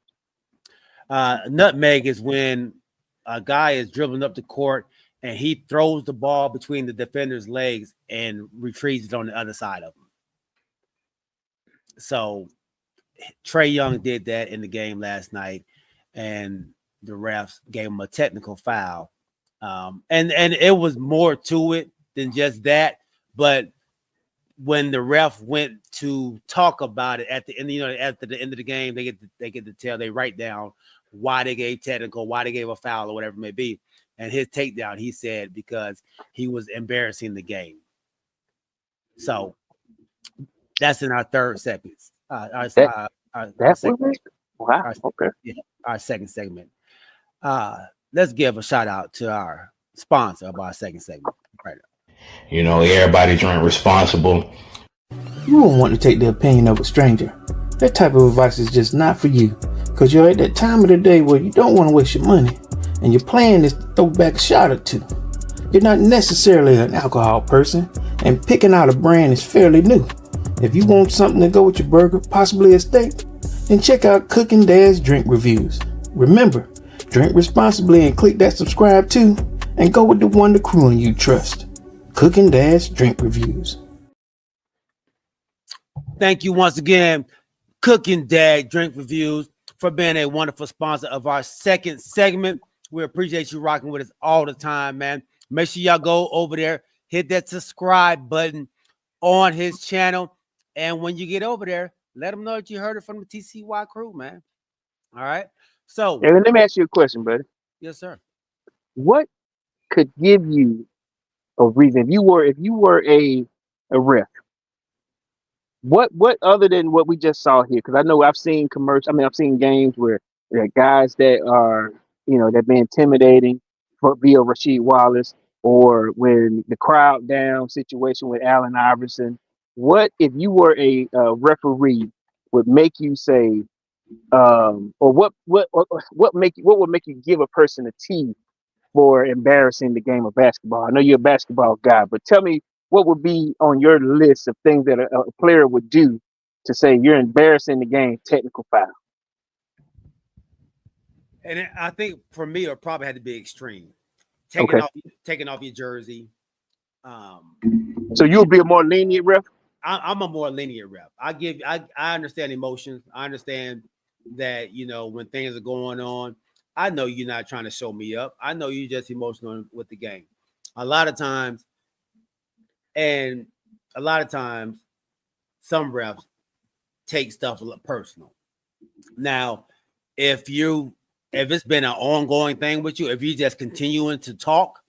Nutmeg is when a guy is dribbling up the court and he throws the ball between the defender's legs and retrieves it on the other side of him. So Trae Young did that in the game last night, and the refs gave him a technical foul. And it was more to it than just that. But when the ref went to talk about it at the end, after the end of the game, they get to tell, they write down why they gave technical, why they gave a foul, or whatever it may be. And his takedown, he said, because he was embarrassing the game. So that's in our third segment. Our second segment. Let's give a shout out to our sponsor of our second segment. Right now. Everybody drink responsible. You won't want to take the opinion of a stranger. That type of advice is just not for you, because you're at that time of the day where you don't want to waste your money, and your plan is to throw back a shot or two. You're not necessarily an alcohol person, and picking out a brand is fairly new. If you want something to go with your burger, possibly a steak, then check out Cooking Dad's Drink Reviews. Remember, drink responsibly and click that subscribe too, and go with the one the crew and you trust. Cooking Dad's Drink Reviews. Thank you once again, Cooking Dad Drink Reviews, for being a wonderful sponsor of our second segment. We appreciate you rocking with us all the time, man. Make sure y'all go over there, hit that subscribe button on his channel. And when you get over there, let them know that you heard it from the TCY crew, man. All right. So, And let me ask you a question, buddy. yes, sir. What could give you a reason if you were a ref? What other than what we just saw here? Because I know I've seen commercials. I mean, I've seen games where there are guys that are, that been intimidating via Rasheed Wallace, or when the crowd down situation with Allen Iverson. What if you were a referee would make you say, or what would make you give a person a T for embarrassing the game of basketball? I know you're a basketball guy, but tell me what would be on your list of things that a player would do to say you're embarrassing the game, technical foul. And I think for me, it probably had to be extreme. Taking off your jersey. So you'll be a more lenient ref? I'm a more lenient ref. I understand emotions. I understand that, when things are going on, I know you're not trying to show me up. I know you're just emotional with the game. A lot of times, some refs take stuff personal. Now, if it's been an ongoing thing with you, if you're just continuing to talk,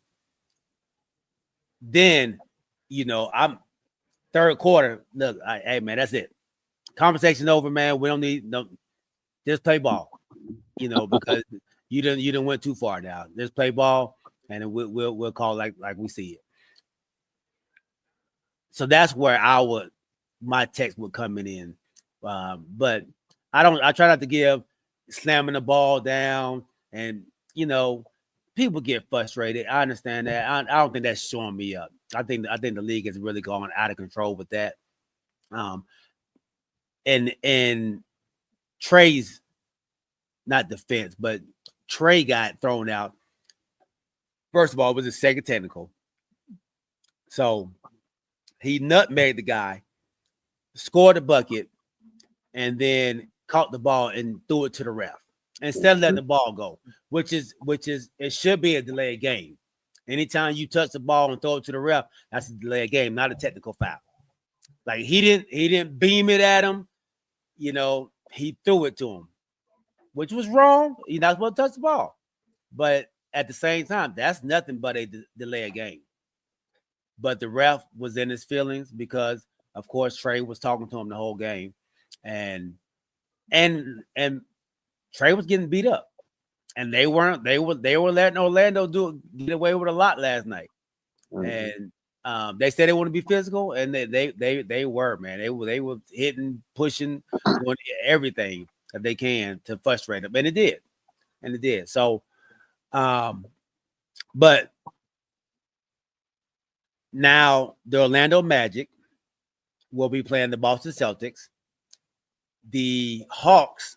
then, I'm third quarter. Look, hey, man, that's it. Conversation over, man. We don't need just play ball, because you didn't went too far now. Just play ball, and we'll call like we see it. So that's where my text would come in. But I try not to give slamming the ball down, and people get frustrated. I understand that. I don't think that's showing me up. I think the league has really gone out of control with that. And Trey's not defense, but Trey got thrown out. First of all, it was his second technical. So he nutmegged the guy, scored a bucket, and then caught the ball and threw it to the ref instead of letting the ball go, which is it should be a delayed game. Anytime you touch the ball and throw it to the ref, that's a delayed game, not a technical foul. Like he didn't beam it at him, he threw it to him, which was wrong. You're not supposed to touch the ball, but at the same time, that's nothing but a delayed game. But the ref was in his feelings because, of course, Trey was talking to him the whole game, and Trey was getting beat up, and they were letting Orlando get away with a lot last night, and they said they want to be physical, and they were, man. They were hitting, pushing, doing everything that they can to frustrate them, and it did. So, but now the Orlando Magic will be playing the Boston Celtics. The Hawks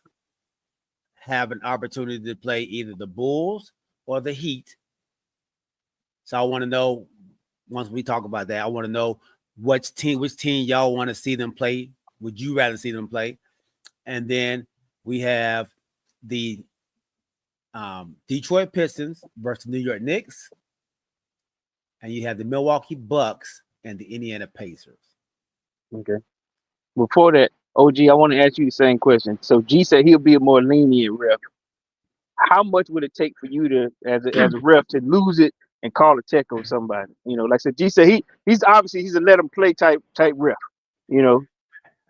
have an opportunity to play either the Bulls or the Heat. So I want to know, once we talk about that, I want to know which team y'all want to see them play. Would you rather see them play? And then we have the Detroit Pistons versus New York Knicks. And you have the Milwaukee Bucks and the Indiana Pacers. Okay. Before that, OG, I want to ask you the same question. So G said he'll be a more lenient ref. How much would it take for you to, as a ref, to lose it and call a tech on somebody? Like I said, G said he's obviously a let him play type ref. I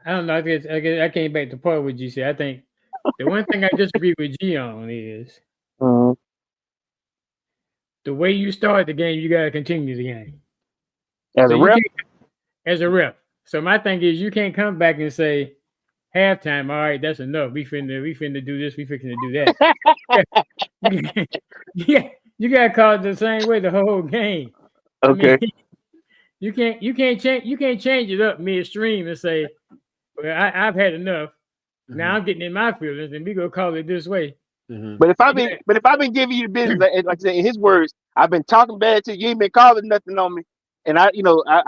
don't know. I came back to part with G said. I think the one thing I disagree with G on is the way you start the game, you gotta continue the game. As a ref? As a ref. So my thing is you can't come back and say halftime, all right, that's enough. We finna do this, we finna do that. Yeah, you gotta call it the same way the whole game. Okay. You can't change it up midstream and say, well, I've had enough. Now I'm getting in my feelings, and we gonna call it this way. But if I've been giving you the business, like I said, in his words, I've been talking bad to you. You ain't been calling nothing on me, and I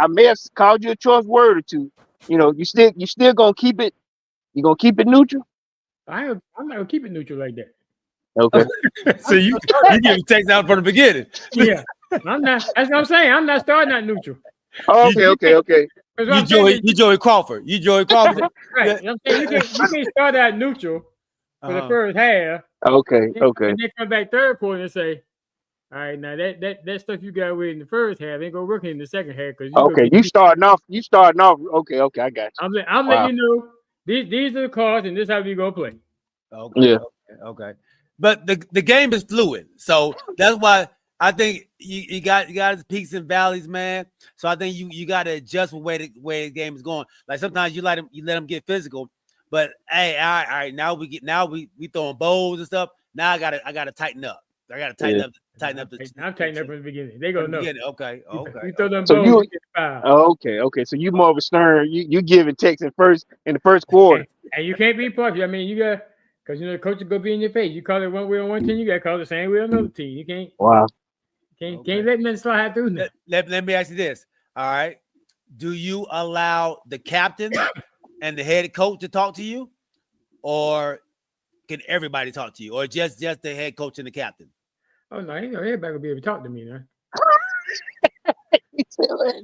may have called you a choice word or two. You still gonna keep it. You gonna keep it neutral? I'm not gonna keep it neutral like that. Okay. So you give text out from the beginning. Yeah, I'm not. That's what I'm saying. I'm not starting out neutral. Oh, okay. You Joey Crawford. You Joey Crawford. Right. I'm saying you can't start out neutral for the first half. Okay. And then come back third quarter and say, all right, now that stuff you got with in the first half ain't gonna work in the second half because you starting off. Okay, I got you. I'm letting you know these are the cards and this is how we gonna play. Okay. Yeah. Okay. But the game is fluid, so that's why I think you got its peaks and valleys, man. So I think you got to adjust with where the game is going. Like sometimes you let them get physical, but hey, all right. Now we throwing bowls and stuff. Now I gotta tighten up. I gotta tighten up. I'm tightening up from the beginning. They gonna know. Okay. You throw them So bowls, you get fouled. okay. So you more of a stern. You giving text in the first quarter. And you can't be partial. I mean, you got because the coach will go be in your face. You call it one way on one team, you got to call it the same way on another team. You can't. Wow. Can't let men slide through that. Let me ask you this. All right. Do you allow the captain and the head coach to talk to you, or can everybody talk to you, or just the head coach and the captain? Oh no, everybody will be able to talk to me now.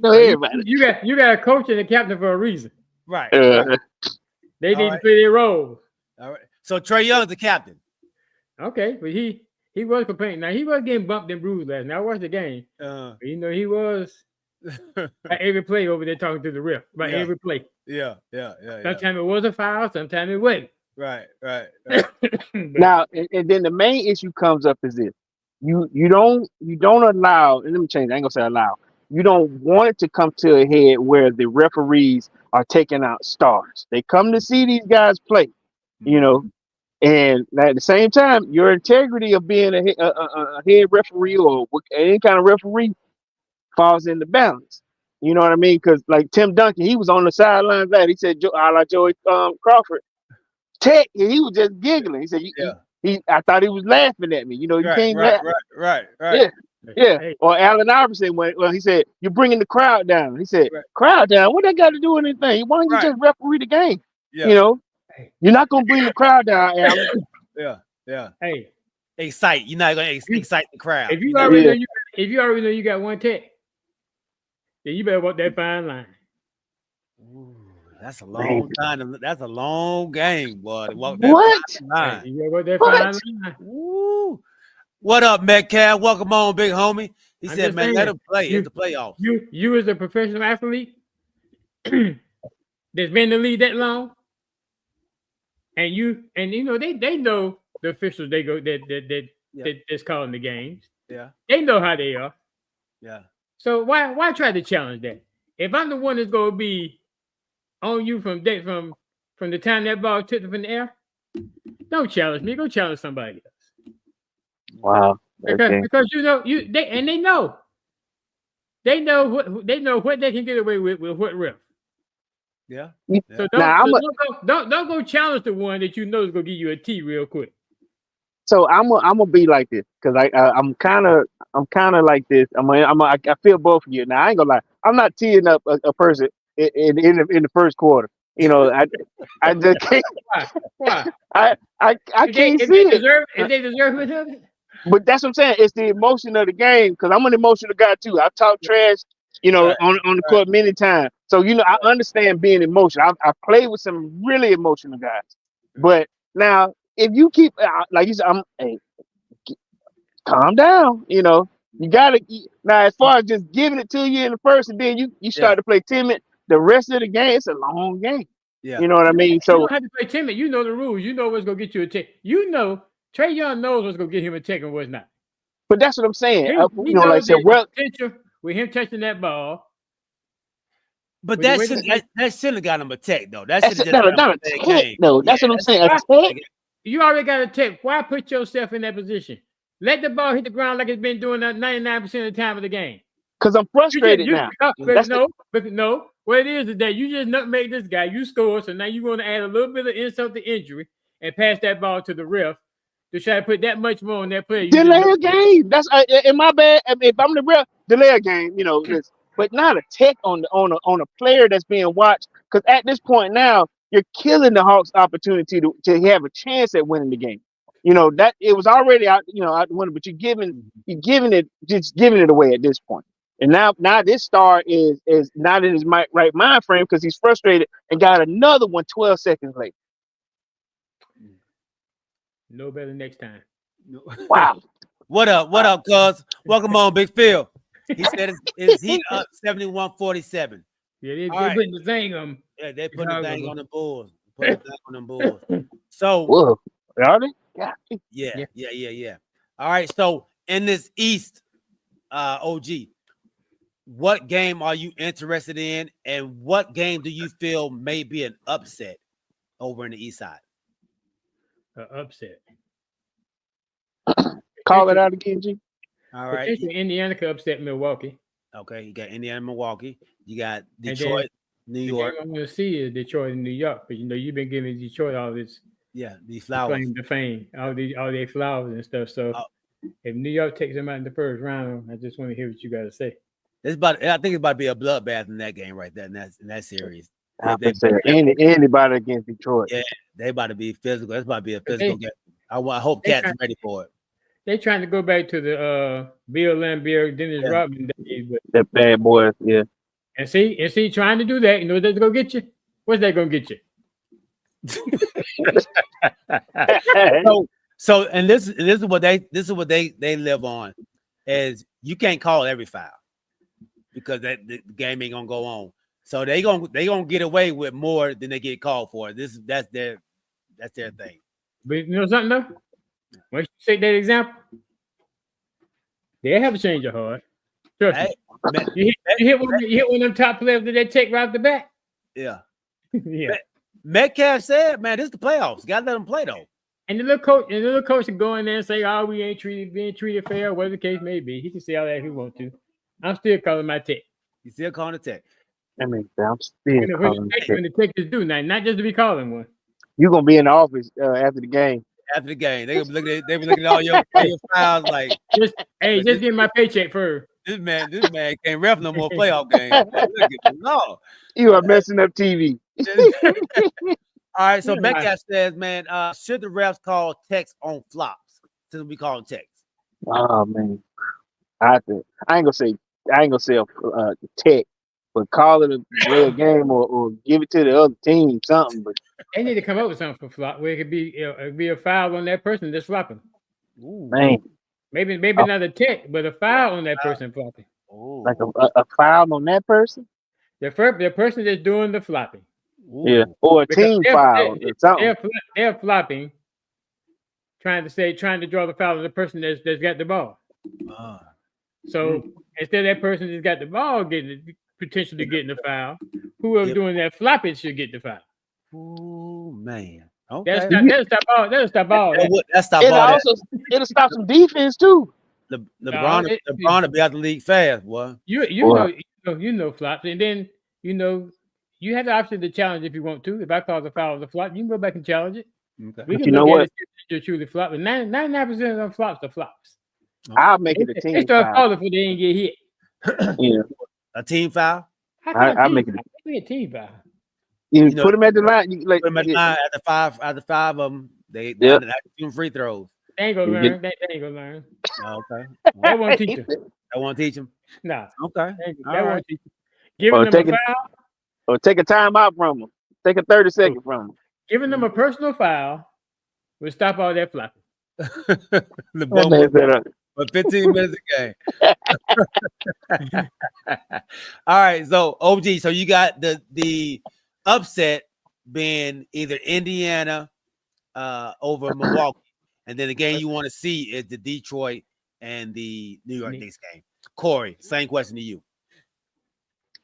No, everybody. You got a coach and a captain for a reason. Right. They need to play their role. All right. So Trae Young's the captain. Okay, but he was complaining. Now he was getting bumped and bruised last night. I watched the game. He was at every play over there talking to the ref about every play. Yeah. Sometimes it was a foul, sometimes it wasn't. Right. Now, and then the main issue comes up is this: you don't allow. And let me change. I ain't gonna say allow. You don't want it to come to a head where the referees are taking out stars. They come to see these guys play, and at the same time, your integrity of being a head referee or any kind of referee falls in the balance. You know what I mean? Because like Tim Duncan, he was on the sidelines. He said, "I like Joey Crawford." Tech, he was just giggling. He said, I thought he was laughing at me. You can't laugh. Right. Yeah. Or Allen Iverson, when he said, "You're bringing the crowd down." He said, "Crowd down? What that got to do with anything? Why don't you just referee the game?" Yeah. You're not gonna bring the crowd down, Allen. Yeah. Hey, excite. You're not gonna excite the crowd. If you already know you got one tech, then you better walk that fine line. Ooh, that's a long time. That's a long game, boy. What? Hey, you walk that fine line. Woo. What up, Metcalf? Welcome on, big homie. He said, "Man, let him play. It's the playoffs." You as a professional athlete that's been in the league that long, and they know the officials that's calling the games. Yeah, they know how they are. Yeah. So why try to challenge that? If I'm the one that's gonna be on you from the time that ball tipped up in the air, don't challenge me. Go challenge somebody else. Wow. Because they know what they can get away with what ref. Yeah. So don't go challenge the one that you know is gonna give you a T real quick. So I'm gonna be like this because I'm kind of like this. I feel both of you. Now I ain't gonna lie. I'm not teeing up a person in the first quarter. I just can't. Why? I can't see it. If they deserve it. But that's what I'm saying. It's the emotion of the game because I'm an emotional guy too. I've talked trash, on the court many times. So I understand being emotional. I played with some really emotional guys. But now, if you keep like you said, calm down. You gotta now. As far as just giving it to you in the first, and then you start to play timid. The rest of the game, it's a long game. Yeah. You know what I mean? So you don't have to play timid. You know the rules. You know what's gonna get you a check. Trae Young knows what's gonna get him a check and what's not. But that's what I'm saying. He like I said, potential with him touching that ball. But that shouldn't have got him a tech though. That should have not a tech. No, that's what I'm saying. A tech. You already got a tech. Why put yourself in that position? Let the ball hit the ground like it's been doing that 99% of the time of the game. because I'm frustrated you, now. but no. What it is that you just nutmeg this guy. You score, so now you want to add a little bit of insult to injury and pass that ball to the ref to try to put that much more on that player. Delay a game. That's in my bad. I mean, if I'm the ref, delay a game. You know, but not a tech on a player that's being watched. Because at this point now, you're killing the Hawks' opportunity to have a chance at winning the game. You know that it was already out. You know, out the window, but you're giving it away at this point. And now this star is not in his right mind frame because he's frustrated and got another one 12 seconds late. No better next time. Wow. What up, cuz? Welcome on, Big Phil. He said it's heat up 71-47. Yeah, they putting the thing on. Yeah, they put the thing on the Bulls. Put the thing on the Bulls. So, whoa, are they? Yeah. All right. So in this East, OG, what game are you interested in, and what game do you feel may be an upset over in the East side? Upset. Call it out again, G. All right. Indiana could upset Milwaukee. Okay, you got Indiana, Milwaukee. You got Detroit, New York. The game I'm going to see is Detroit and New York, but you've been giving Detroit all this. Yeah, these flowers, claim to fame, all their flowers and stuff. So if New York takes them out in the first round, I just want to hear what you got to say. I think it's about to be a bloodbath in that game right there, in that series. Anybody against Detroit. Yeah, they about to be physical. It's about to be a physical game. I hope Cat's ready for it. They trying to go back to the Bill Laimbeer, Dennis Rodman days, but the bad boys, yeah. And see, trying to do that, you know what that's gonna get you? What's that gonna get you? so and this is what they live on, is you can't call every foul because the game ain't gonna go on. So they gonna get away with more than they get called for. That's their thing. But you know something though? Once you take that example, they have a change of heart. Trust me. You hit one of them top players that they take right off the bat. Yeah. Yeah. Metcalf said, "Man, this is the playoffs. Gotta let them play though." And the little coach can go in there and say, "Oh, we ain't being treated fair," whatever the case may be. He can say all that if he wants to. I'm still calling my tech. You still calling the tech? I mean, I'm still calling when the tech is due now, not just to be calling one. You're gonna be in the office after the game. After the game, they be looking at all your files like, just get my paycheck first. This man can't ref no more playoff games. No, you are messing up TV. All right, so Metcalf says, man, should the refs call text on flops? Since we call them text. Oh man, I ain't gonna say tech, but call it a game or give it to the other team something. But they need to come up with something for flop where it could be a foul on that person that's flopping. Ooh. Man, maybe not a tech, but a foul on that person flopping. Ooh. Like a foul on that person. The person that's doing the flopping. Ooh. Yeah, or a team foul. They're flopping, trying to draw the foul on the person that's got the ball. So instead of that person that's got the ball potentially getting the foul, whoever doing that flopping should get the foul. Oh man, okay. That'll stop all. It'll stop some defense too. LeBron will be out the league fast, boy. You know flops, and then you have the option to challenge if you want to. If I call the foul of the flop, you can go back and challenge it. Okay. We can look at it you're truly flop, but 99% of them flops are flops. I'll make it a team. They start calling for they didn't get hit. Yeah, a team foul. I make it a team foul. You put them at the line. You put them at the line at the five of them. They shoot free throws. They ain't gonna learn. They ain't gonna learn. Okay. That won't teach them. That won't teach them. No. Okay. That won't teach them. Giving them a foul. Or take a timeout from them. Take a 30-second from them. Giving them a personal foul will stop all that flopping. For 15 minutes a game. All right, so OG, so you got the upset being either Indiana over Milwaukee, and then the game you want to see is the Detroit and the New York Knicks game. Corey, same question to you.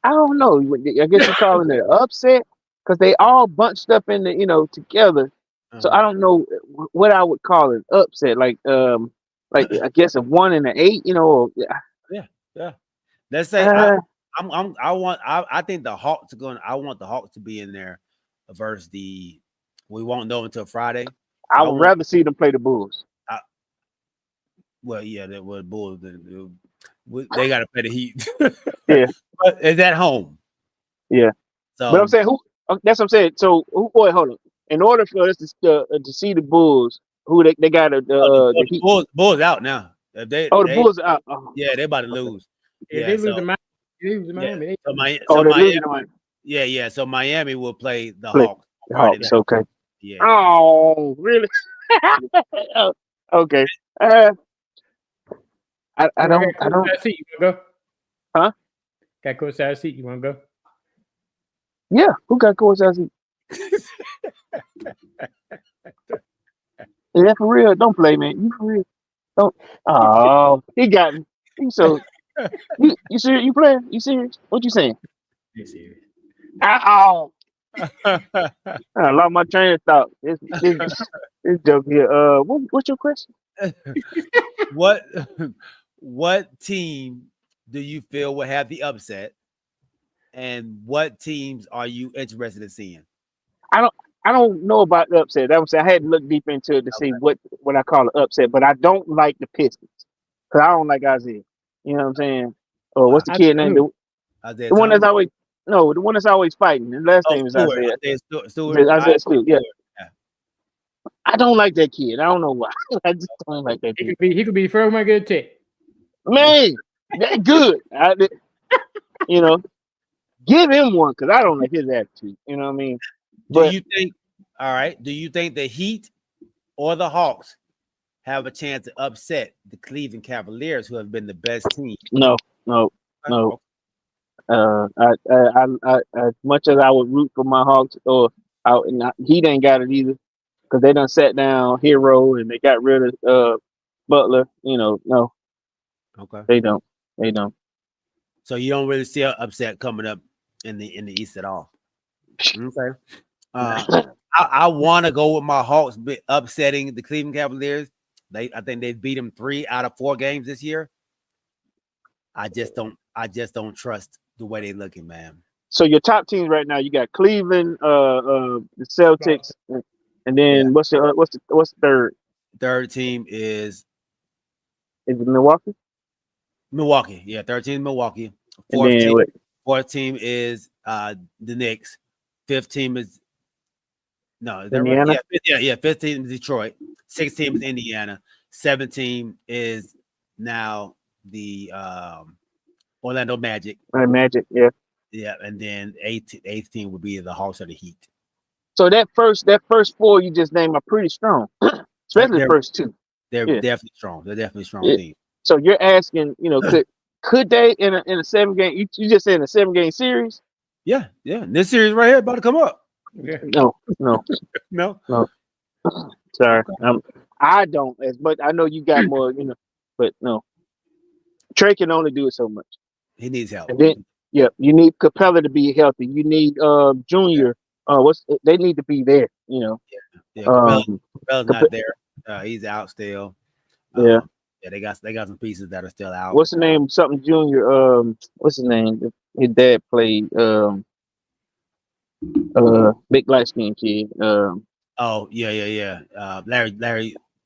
I don't know. I guess you're calling it an upset because they all bunched up in the together. So I don't know what I would call an upset. Like I guess a 1 and an 8. Yeah. Let's say I think the Hawks are going. I want the Hawks to be in there versus the. We won't know until Friday. I would rather see them play the Bulls. Well, yeah, they were Bulls. They got to play the Heat. Yeah, but it's at home. Yeah, so but I'm saying who? That's what I'm saying. So, boy, hold on. In order for us to see the Bulls, who they got the Heat. Bulls out now. If they Bulls are out. Oh. Yeah, they're about to lose. If Yeah, they lose to Miami, so Miami. Yeah. So Miami will play the Play Hawks. the Hawks. Okay. Yeah. Oh, really? Okay. I don't. Seat, you wanna go? Huh? Got courtside seat. You want to go? Yeah. Who got courtside seat? Yeah, for real. Don't play, man. You for real? Don't. Oh, he got me. So you serious? You playing? You serious? What you saying? You serious? Oh. I lost my train of thought. This joke here. What's your question? What team do you feel will have the upset, and what teams are you interested in seeing? I don't know about the upset. That was I had to look deep into it to see what I call an upset, but I don't like the Pistons because I don't like Isaiah. You know what I'm saying? Or what's the kid name? The one that's always the one that's always fighting. The last name is Isaiah. Isaiah Stewart. Yeah. I don't like that kid. I don't know why. I just don't like that kid. He could be the first one to get a tick. Man, that good. Give him one because I don't like his attitude. You know what I mean? Do you think the Heat or the Hawks have a chance to upset the Cleveland Cavaliers, who have been the best team? No. As much as I would root for my Hawks, Heat ain't got it either because they done sat down Hero and they got rid of Butler. No. Okay. They don't. So you don't really see an upset coming up in the East at all. Okay. I want to go with my Hawks upsetting the Cleveland Cavaliers. I think they beat them 3 out of 4 games this year. I just don't trust the way they're looking, man. So your top teams right now, you got Cleveland, the Celtics, and then what's the third? Third team is it Milwaukee? Milwaukee, yeah. Third team is Milwaukee. Fourth team is the Knicks. Fifth team is Indiana. Right? Fifth team is Detroit. Sixth team is Indiana. Seventh team is now the Orlando Magic. Magic, yeah. Yeah, and then eighth team would be the Hawks or the Heat. So that first 4 you just named are pretty strong, especially the first 2. They're definitely strong. They're definitely strong team. So you're asking, could they in a 7-game? You just said in a 7-game series? Yeah. This series right here about to come up. Yeah. No. No. Sorry, I don't. But I know you got more, but no. Trey can only do it so much. He needs help. And then, you need Capella to be healthy. You need Junior. They need to be there. Yeah. Capella's not there. He's out still. Yeah, they got some pieces that are still out. What's the name? Something Junior. What's his name? His dad played. Big light skin kid. Yeah. Larry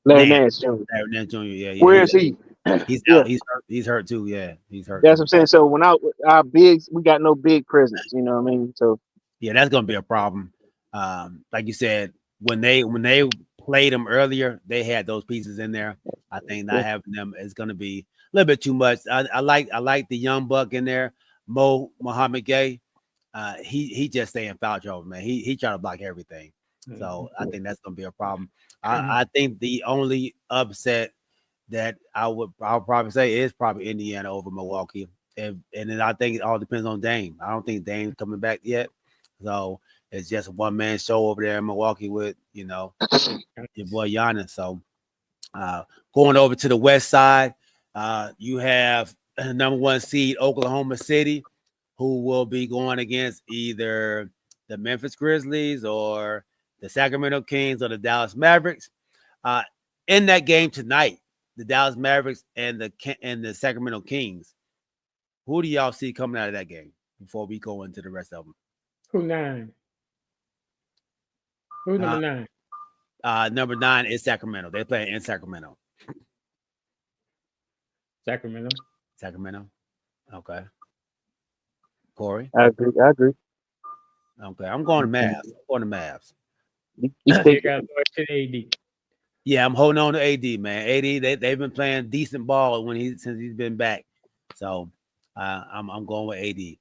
Nance Jr. Larry Nance Jr. Yeah. Where is he? He's out. He's hurt too. Yeah, he's hurt. That's what I'm saying. So when our bigs, we got no big presence. You know what I mean? So yeah, that's gonna be a problem. Like you said, when they played them earlier, they had those pieces in there. I think not having them is gonna be a little bit too much. I like the young buck in there, Muhammad Gay. He just stay in foul trouble, man. He trying to block everything. So I think that's gonna be a problem. I think the only upset that I'll probably say is probably Indiana over Milwaukee. And then I think it all depends on Dame. I don't think Dame's coming back yet. So it's just a one-man show over there in Milwaukee with, your boy Giannis. So going over to the west side, you have number 1 seed Oklahoma City, who will be going against either the Memphis Grizzlies or the Sacramento Kings or the Dallas Mavericks. In that game tonight, the Dallas Mavericks and the Sacramento Kings, Who do y'all see coming out of that game before we go into the rest of them? Who 9? Who's number 9? Number 9 is Sacramento. They're playing in Sacramento. Sacramento. Okay. Corey. I agree. Okay. I'm going to Mavs. You They think got to go to AD. Yeah, I'm holding on to AD, man. AD, they've been playing decent ball since he's been back. So I'm going with AD.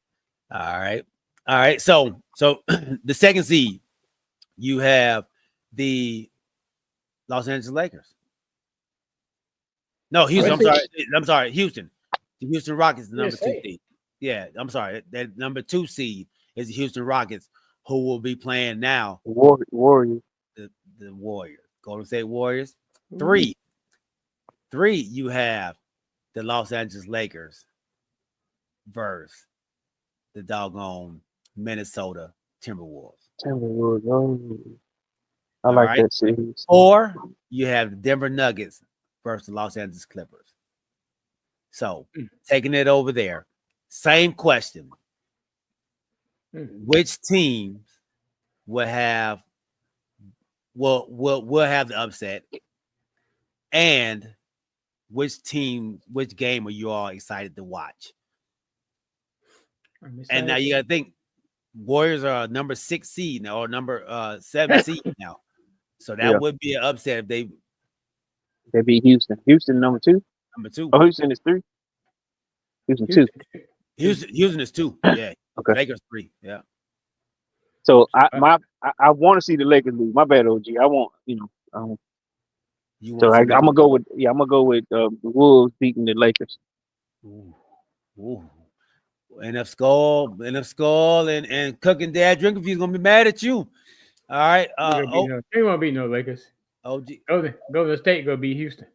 All right. So the second seed, you have the Los Angeles Lakers. No, Houston. I'm sorry. Houston. The Houston Rockets, the number 2 seed. Yeah, I'm sorry. That number 2 seed is the Houston Rockets, who will be playing now. Warriors. The Warriors. Golden State Warriors. 3, you have the Los Angeles Lakers versus the doggone Minnesota Timberwolves. Oh, I like that series. 4, you have the Denver Nuggets versus the Los Angeles Clippers. So taking it over there, same question. Which teams will have the upset, and which game are you all excited to watch? And now you gotta think Warriors are number 6 seed now, or number 7 seed now. So that would be an upset if they beat Houston. Houston number 2. Number 2. Oh, Houston is 3. Houston 2. Houston is 2. Yeah. Okay. Lakers 3. Yeah. So I want to see the Lakers lose. My bad, OG. I want I'm gonna go with the Wolves beating the Lakers. Ooh. NF Skull and Cooking Dad Drink if he's gonna be mad at you. All right. They won't beat no Lakers. OG. Golden State gonna beat Houston.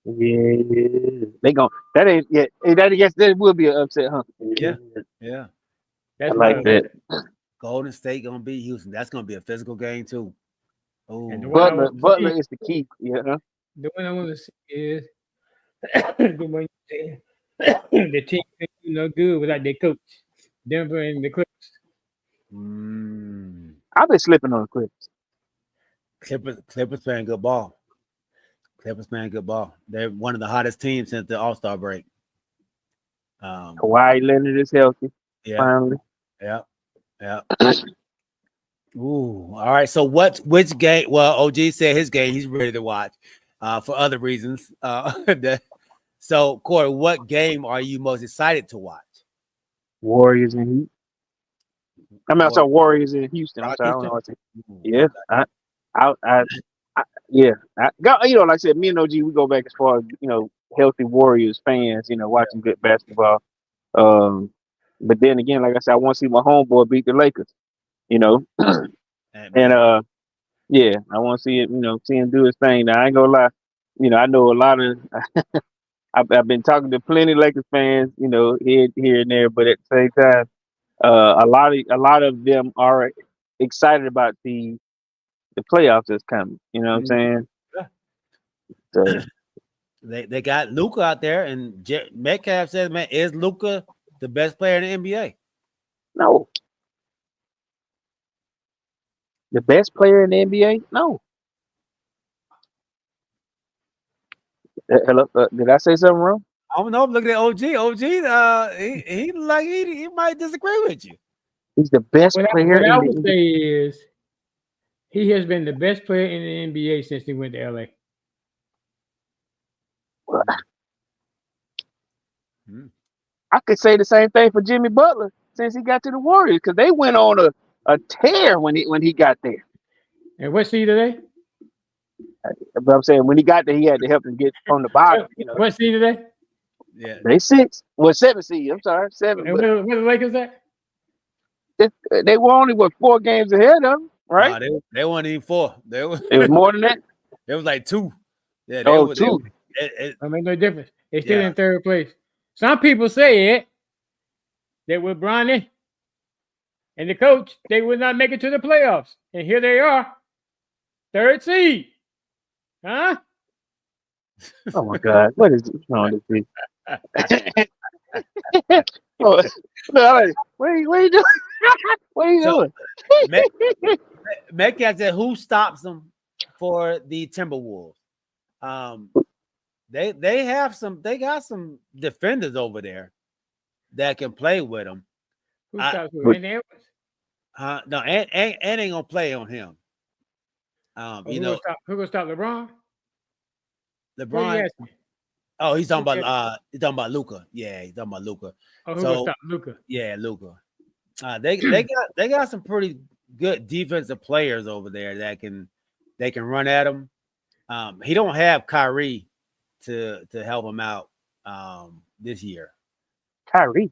Yeah, they gon' that ain't yet. That will be an upset, huh? Yeah. I like that. Golden State gonna beat Houston. That's gonna be a physical game too. Oh, Butler is the key. Yeah. The one I want to see is the one the team no good without their coach. Denver and the Clippers. I've been slipping on the Clippers. Clippers playing good ball. They're one of the hottest teams since the All-Star break. Kawhi Leonard is healthy. Yeah. Finally. Yeah. Ooh. All right. So which game? Well, OG said his game he's ready to watch for other reasons. So Corey, what game are you most excited to watch? Warriors and Heat. I saw Warriors in Houston. I'm sorry, I don't know what to say. Yeah. Like I said, me and OG, we go back as far as, healthy Warriors fans, watching good basketball. But then again, like I said, I want to see my homeboy beat the Lakers, and I want to see it, see him do his thing. Now I ain't gonna lie, I know a lot of I've been talking to plenty of Lakers fans, here and there, but at the same time, a lot of them are excited about the playoffs that's coming. You know what I'm saying? Yeah. So they got Luka out there, and Metcalf says, "Man, is Luka the best player in the NBA?" No. The best player in the NBA? No. Hello, did I say something wrong? I don't know. I'm looking at OG. OG, he might disagree with you. He's the best player. What I would say is he has been the best player in the NBA since he went to LA. I could say the same thing for Jimmy Butler since he got to the Warriors, because they went on a tear when he got there. And what seed are they? But I'm saying when he got there, he had to help him get on the bottom. What seed are they? Yeah, they 6. Well, 7 seed. I'm sorry, 7. And where the Lakers at? They were only 4 games ahead of them, right? They weren't even 4. It was more than that. It was like 2. Yeah, 2. It made no difference. They're still in third place. Some people said that with Bronny and the coach, they would not make it to the playoffs. And here they are, 3rd seed. Huh? Oh my God. What is wrong with this? Oh, like, what are you doing? What are you So, doing? Metcalf said, "Who stops them for the Timberwolves?" They got some defenders over there that can play with them. Who stops who? Andy Edwards? No, and ain't gonna play on him. Who gonna stop LeBron? LeBron. Oh, he's talking about Luka. Yeah, he's talking about Luka. Oh, who gonna stop Luka? Yeah, Luka. They got some pretty good defensive players over there that can run at him. He don't have Kyrie to help him out this year. Kyrie.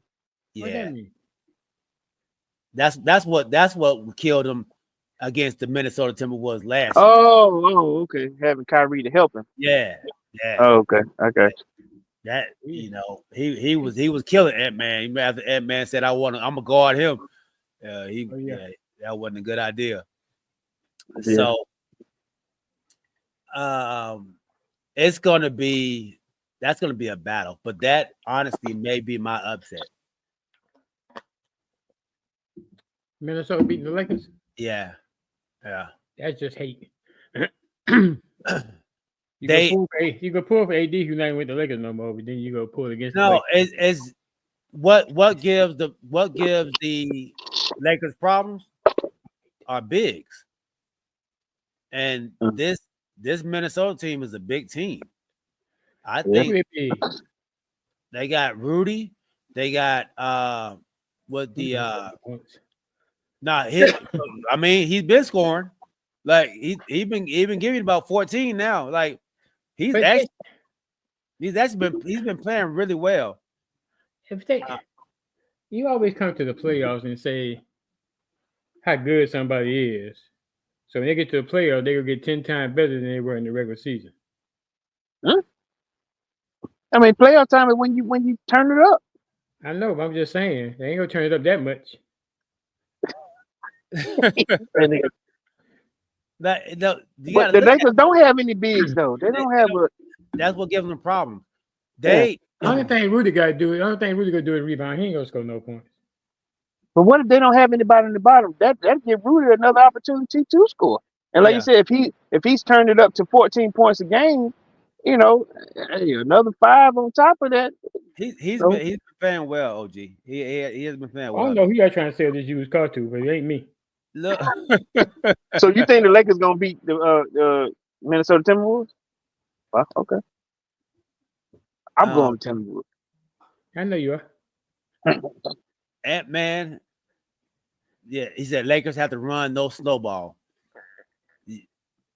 Yeah. That's what killed him against the Minnesota Timberwolves last year. Oh, okay. Having Kyrie to help him. Yeah. Oh, okay. That he was killing Ant-Man. After Ant-Man said, I'm gonna guard him. That wasn't a good idea. Yeah. So that's gonna be a battle, but that honestly may be my upset. Minnesota beating the Lakers? Yeah. That's just hate. You go pull for AD who not with the Lakers no more, but then you go pull against the Lakers. It's what gives the Lakers problems are bigs. And this Minnesota team is a big team. I think they got Rudy, they got he's been scoring. Like he's been giving about 14 now. Like he's been playing really well. You always come to the playoffs and say how good somebody is. So when they get to the playoffs, they'll get 10 times better than they were in the regular season. Huh? I mean, playoff time is when you turn it up. I know, but I'm just saying they ain't gonna turn it up that much. The Lakers don't have any bigs though. They don't have a. That's what gives them a problem. The only thing Rudy got to do, gonna do is rebound. He ain't gonna score no points. But what if they don't have anybody in the bottom? That give Rudy another opportunity to score. And like you said, if he's turned it up to 14 points a game, another 5 on top of that. He's been playing well, OG. He has been playing well. I don't know who y'all trying to sell this used car to, but it ain't me. Look. So you think the Lakers gonna beat the Minnesota Timberwolves? Well, okay. I'm going Timberwolves. I know you are. Ant-Man. Yeah, he said Lakers have to run no snowball.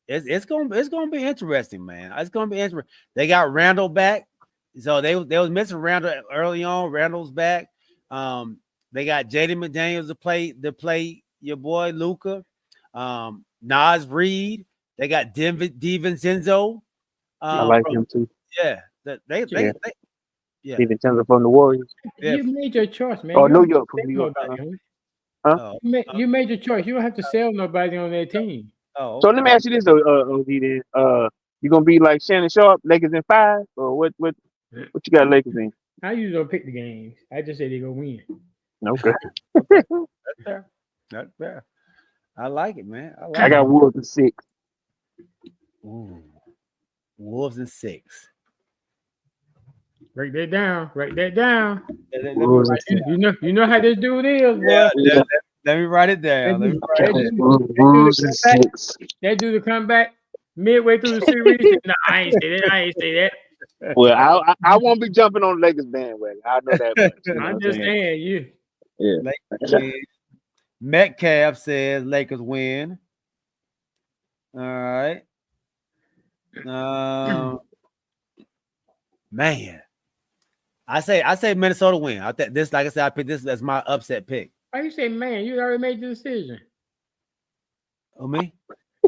It's gonna be interesting, man. It's gonna be interesting. They got Randall back, so they was missing Randall early on. Randall's back. They got Jaden McDaniels to play your boy Luka. Nas Reed. They got DiVincenzo. I like him too. Yeah, they DiVincenzo from the Warriors. You made your choice, man. Oh, New York from New York. Huh? You made your choice. You don't have to sell nobody on their team. Oh, so let me ask you this though, OG. Then, you gonna be like Shannon Sharp, Lakers in 5, or what you got Lakers in? I usually don't pick the games. I just say they go win. Okay. That's fair. I like it, man. I got Wolves in 6. Ooh. Wolves in 6. Write that down. You know how this dude is, boy. Yeah. Let me write it down. That dude to come back midway through the series. No, I ain't say that. Well, I won't be jumping on the Lakers bandwagon. I know that much. I'm just saying, you. Yeah. Metcalf says Lakers win. All right. Man. I say Minnesota win. I think this, like I said, I picked this as my upset pick. Why you say, man? You already made the decision. Oh, me?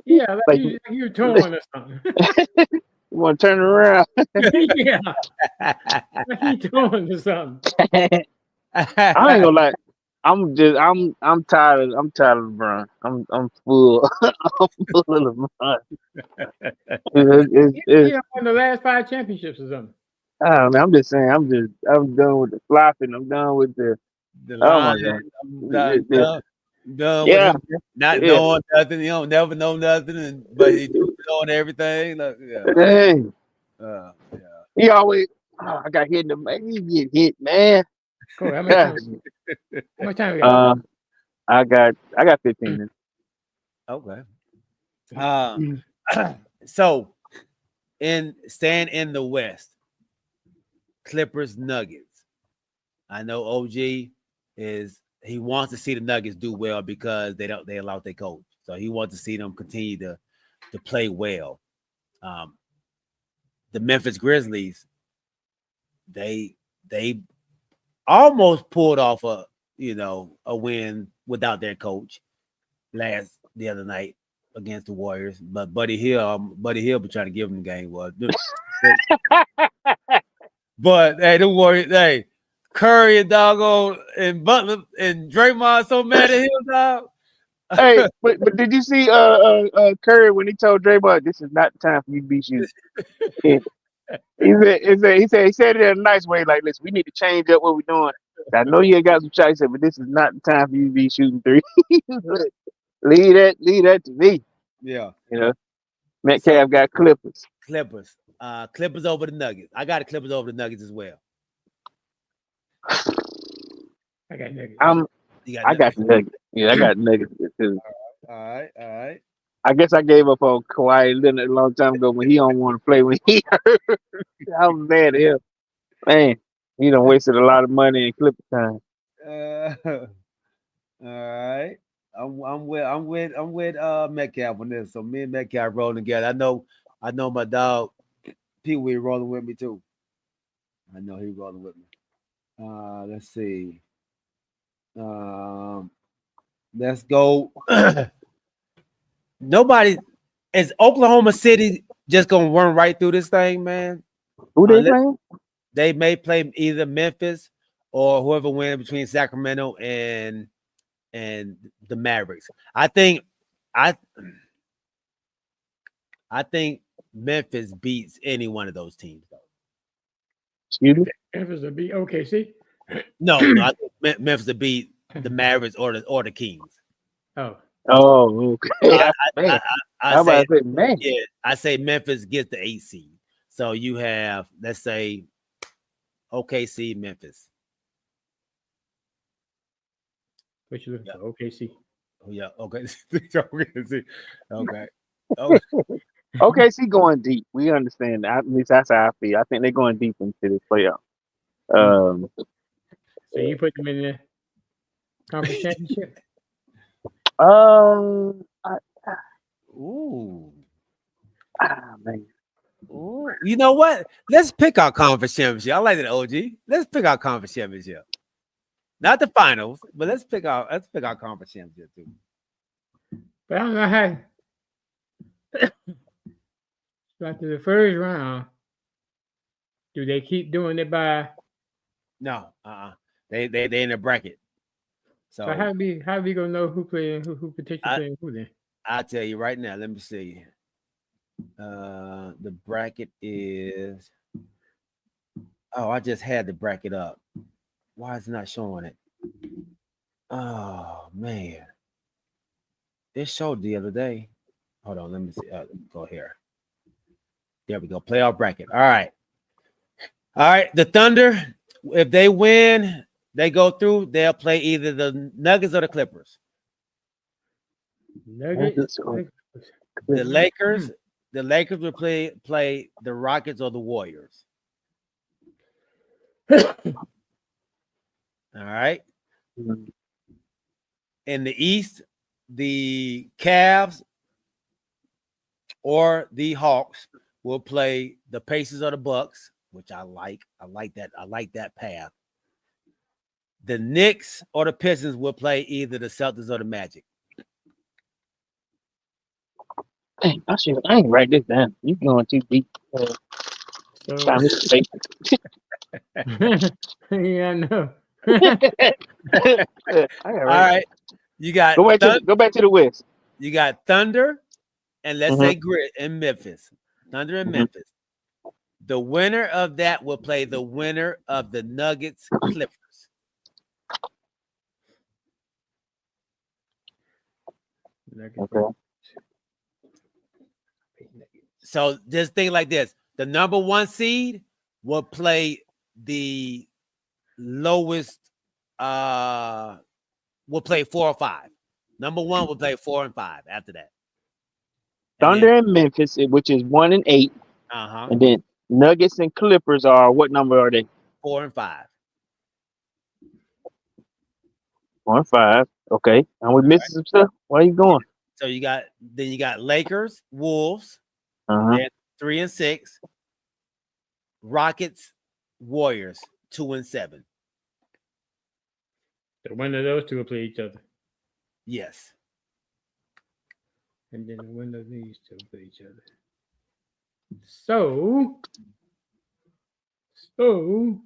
Yeah, like you torn or something. You want to turn it around? Yeah. Like you torn or something. I ain't gonna lie. I'm tired of LeBron. I'm full. I'm full of LeBron. He won the last 5 championships or something. Oh man, I'm just saying. I'm done with the flopping. I'm done with the. The Oh my line. god. I'm The- done with yeah, him not yeah. knowing nothing. You don't never know nothing, but he do knowing everything. Like, yeah, Hey, yeah. he always. Oh, I got hit in the man. You get hit, man. Cool. How Yeah. much time we got? I got 15 minutes. Okay. So staying in the West, Clippers Nuggets. I know OG he wants to see the Nuggets do well because they allow their coach. So he wants to see them continue to play well. The Memphis Grizzlies, they almost pulled off a win without their coach the other night against the Warriors. But Buddy Hill be trying to give them the game. But hey, the Warriors, hey, Curry and doggone and Butler and Draymond so mad at him, dog. Hey, but did you see Curry when he told Draymond this is not the time for you to be shooting? He said it in a nice way, like, listen, we need to change up what we're doing. I know you ain't got some shots, but this is not the time for you to be shooting three. leave that to me. Yeah. You know, Metcalf got Clippers. Clippers over the Nuggets. I got the Clippers over the Nuggets as well. I got Nuggets. I got the Nuggets. Yeah, I got Nuggets too. All right. I guess I gave up on Kawhi Leonard a long time ago when he don't want to play when he hurt. I was mad at him. Man, he done wasted a lot of money in Clipper time. All right. I'm with Metcalf on this. So me and Metcalf rolling together. I know my dog Pee Wee rolling with me too. I know he rolling with me. Let's see. Let's go. Nobody is Oklahoma City just gonna run right through this thing, man. Who they playing? They may play either Memphis or whoever wins between Sacramento and the Mavericks. I think Memphis beats any one of those teams, though. Excuse me? Memphis will be OKC. No, I think Memphis will beat the Mavericks or the Kings. Oh, okay. I say Memphis gets the 8 seed. So you have, let's say, OKC, Memphis. What you looking for? OKC. Oh yeah, okay. Okay. OKC going deep. We understand that. At least that's how I feel. I think they're going deep into this playoff. So you put them in the conference championship? Man. Ooh. You know what? Let's pick our conference championship. I like that, OG. Let's pick our conference championship. Not the finals, but let's pick our conference championship too. But I don't know how. After the first round, do they keep doing it by? No, They in a bracket. So how we gonna know who playing who potentially who then? I'll tell you right now. Let me see. The bracket is. Oh, I just had the bracket up. Why is it not showing it? Oh man, it showed the other day. Hold on, let me see. Go here. There we go. Playoff bracket. All right. The Thunder, if they win, they go through. They'll play either the Nuggets or the Clippers. Nuggets. The Lakers will play the Rockets or the Warriors. All right. In the East, the Cavs or the Hawks will play the Pacers or the Bucks, which I like. I like that path. The Knicks or the Pistons will play either the Celtics or the Magic. Dang, I ain't write this down. You going too deep. Yeah, I know. All right. You got go back to the West. You got Thunder and let's say Grit in Memphis. Thunder and Memphis. The winner of that will play the winner of the Nuggets Clippers. Okay. So just think like this: the number 1 seed will play the lowest. Will play 4 or 5. Number 1 will play 4 and 5 after that. Thunder and Memphis, which is 1 and 8, and then Nuggets and Clippers are what number are they? 4 and 5. 4 and 5. Okay. And we missing some stuff. Where are you going? So you got Lakers, Wolves, Uh-huh. 3 and 6. Rockets, Warriors, 2 and 7. The winner of those two will play each other. Yes. And then the winner of these two will play each other. So All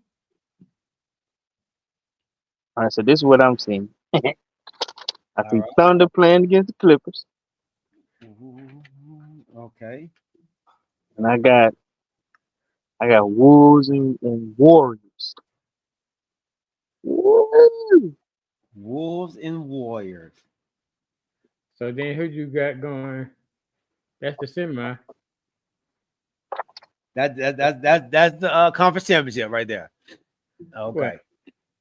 right, so this is what I'm seeing. I see Thunder playing against the Clippers. Okay. And I got Wolves and Warriors. Woo! Wolves and Warriors. So then who you got going? That's the semi. That's the conference championship right there. Okay. What?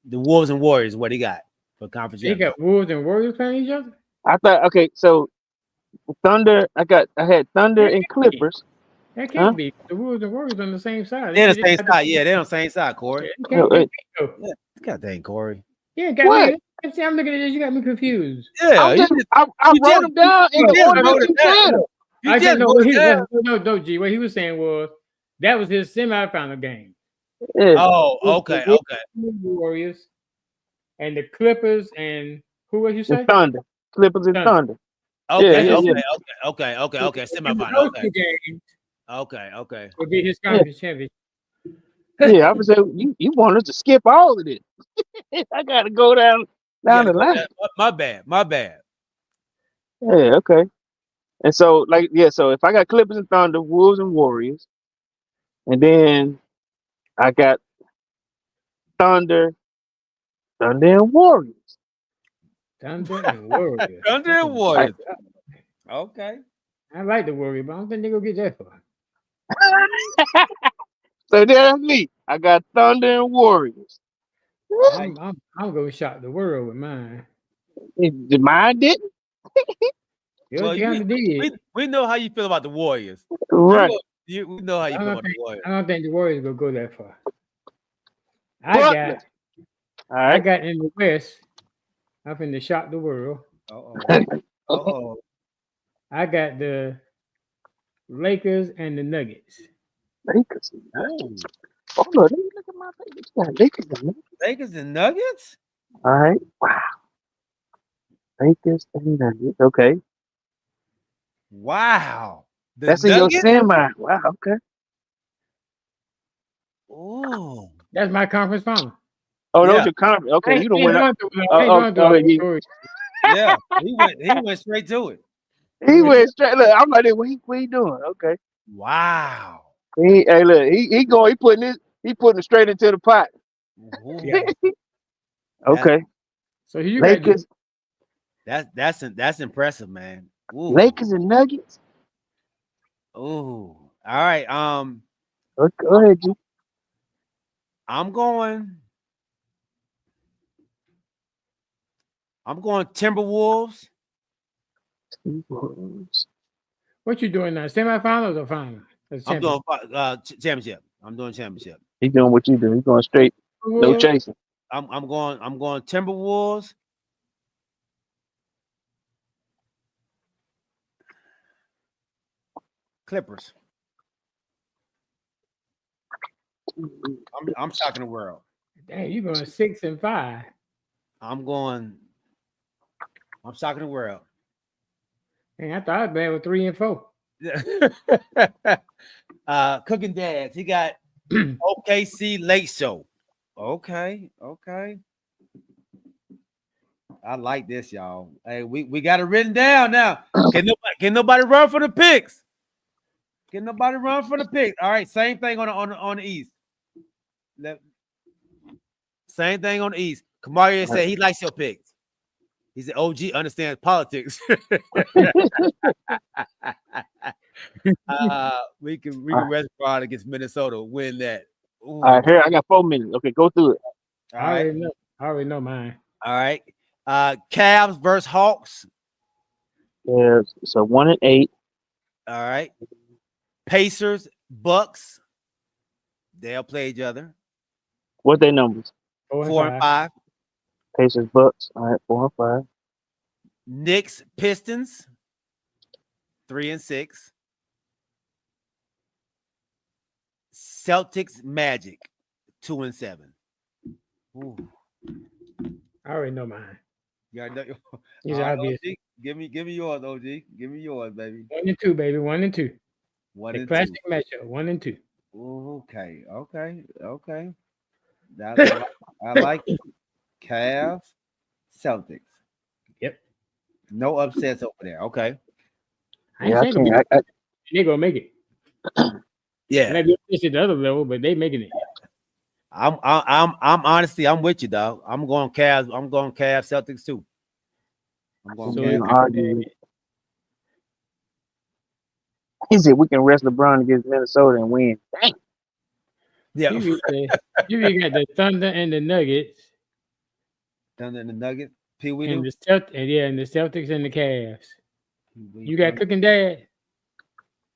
The Wolves and Warriors, what he got for conference You championship? got Wolves and Warriors playing each other? I thought, okay, so Thunder, I had Thunder and Clippers. That can't be. The Wolves and Warriors on the same side. They're the same side. Yeah, they're on the same side, Corey. God dang, Corey. Yeah, got What? me. See, I'm looking at this. You got me confused. Yeah, I wrote them down in the order that you said them. I just know what he was. No, G. What he was saying was that was his semifinal game. Yeah. Oh, okay. Warriors and the Clippers and who was you say? And Thunder. Clippers and Thunder. Okay, Yeah. okay. Semifinal. Those Okay. two games Okay. would be his conference championship. Yeah, I was saying you want us to skip all of this. I gotta go down the line. My bad. Yeah, okay. And so, so if I got Clippers and Thunder, Wolves and Warriors, and then I got Thunder and Warriors. Thunder and Warriors. Thunder and Warriors. Okay. I like the Warriors, but I don't think they're gonna get that far. So that's me. I got Thunder and Warriors. I'm gonna shock the world with mine. Mine didn't. Well, we know how you feel about the Warriors. Right. We know how you feel about the Warriors. I don't think the Warriors will go that far. I got in the West. I'm finna shock the world. Uh-oh. I got the Lakers and the Nuggets. Lakers and Nuggets. Oh no, let me look at my Lakers. Lakers and Nuggets. Lakers and Nuggets? All right. Wow. Lakers and Nuggets. Okay. Wow. That's in your semi. Wow, okay. Oh. That's my conference final. Oh, that was your conference. Okay, you don't win. Yeah, he went straight to it. He went straight. Look, I'm like, what he doing? Okay. Wow. He putting it straight into the pot. Yeah. Okay. So you Lakers. That's impressive, man. Ooh. Lakers and Nuggets. Ooh. All right. Go ahead, G. I'm going Timberwolves. What you doing now? Semifinals or final? I'm doing championship. I'm doing championship. He's doing what you do. He's going straight. No chasing. I'm going Timberwolves. Clippers. I'm shocking the world. Damn, you going 6 and 5. I'm shocking the world. Man, I thought I was bad with 3 and 4. Cooking Dads. He got OKC Late Show. Okay. I like this, y'all. Hey, we got it written down now. Can nobody run for the picks? Can nobody run for the picks? All right, same thing on the East. Same thing on the East. Kamari said he likes your picks. He said OG understands politics. We can rest Brown against Minnesota, win that. Ooh. All right, here I got 4 minutes. Okay, go through it. All right. I already know mine. All right. Cavs versus Hawks. Yeah, so 1-8. All right. Pacers, Bucks. They'll play each other. What they numbers? 4 and 5. Pacers, Bucks. All right, 4 and 5. Knicks, Pistons. 3 and 6. Celtics, Magic. 2 and 7. Ooh. I already know mine. You already know. These All are right, obvious. OG, give me yours, OG. Give me yours, baby. 1 and 2, baby. 1 and 2. One The and classic 2. matchup. 1 and 2. Okay. I like it. Cavs, Celtics. Yep. No upsets over there. Okay. I ain't Yeah, I saying can't. they're gonna make it. Yeah. Maybe it's at the other level, but they making it. I'm honestly, I'm with you, dog. I'm going Cavs. I'm going Cavs, Celtics too. I'm going So Cavs. He said we can rest LeBron against Minnesota and win. Dang. Yeah. You got the Thunder and the Nuggets. Thunder and the Nuggets. Pee Wee And do? and the Celtics and the Cavs. You got Cooking Dad.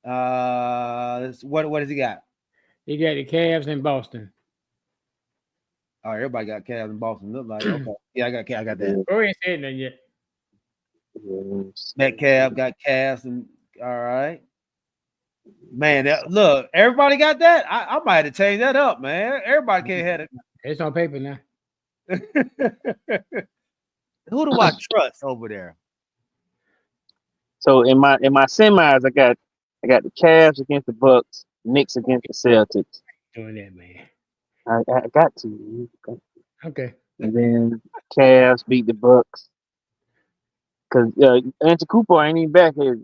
What does he got? You got the Cavs in Boston. All right, everybody got Cavs in Boston. Look like okay. Yeah, I got that. Oh, ain't said nothing yet. Metcalf got Cavs and all right. Man, look, everybody got that. I might have to change that up, man. Everybody can't have it. It's on paper now. Who do I trust over there? So in my semis, I got the Cavs against the Bucks, Knicks against the Celtics. Doing that, man. I got to. Okay. And then Cavs beat the Bucks. Cause Antetokounmpo ain't even back here.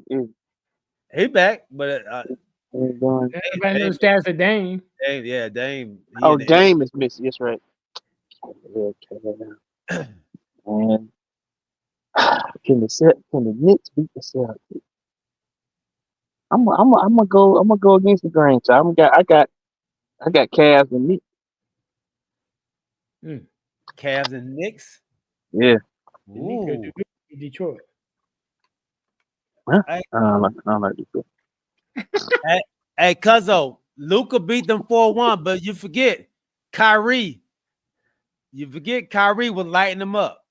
He back, but Everybody knows stats of Dame. Dame. Dame is missing. That's right. And can the Knicks beat the Celtics? I'm gonna go against the grain. So I got Cavs and Knicks. Cavs and Knicks. Yeah. Ooh. Detroit. Huh? I don't like Detroit. Hey, Cuzzo, Luka beat them 4-1, but you forget Kyrie. You forget Kyrie would lighten them up.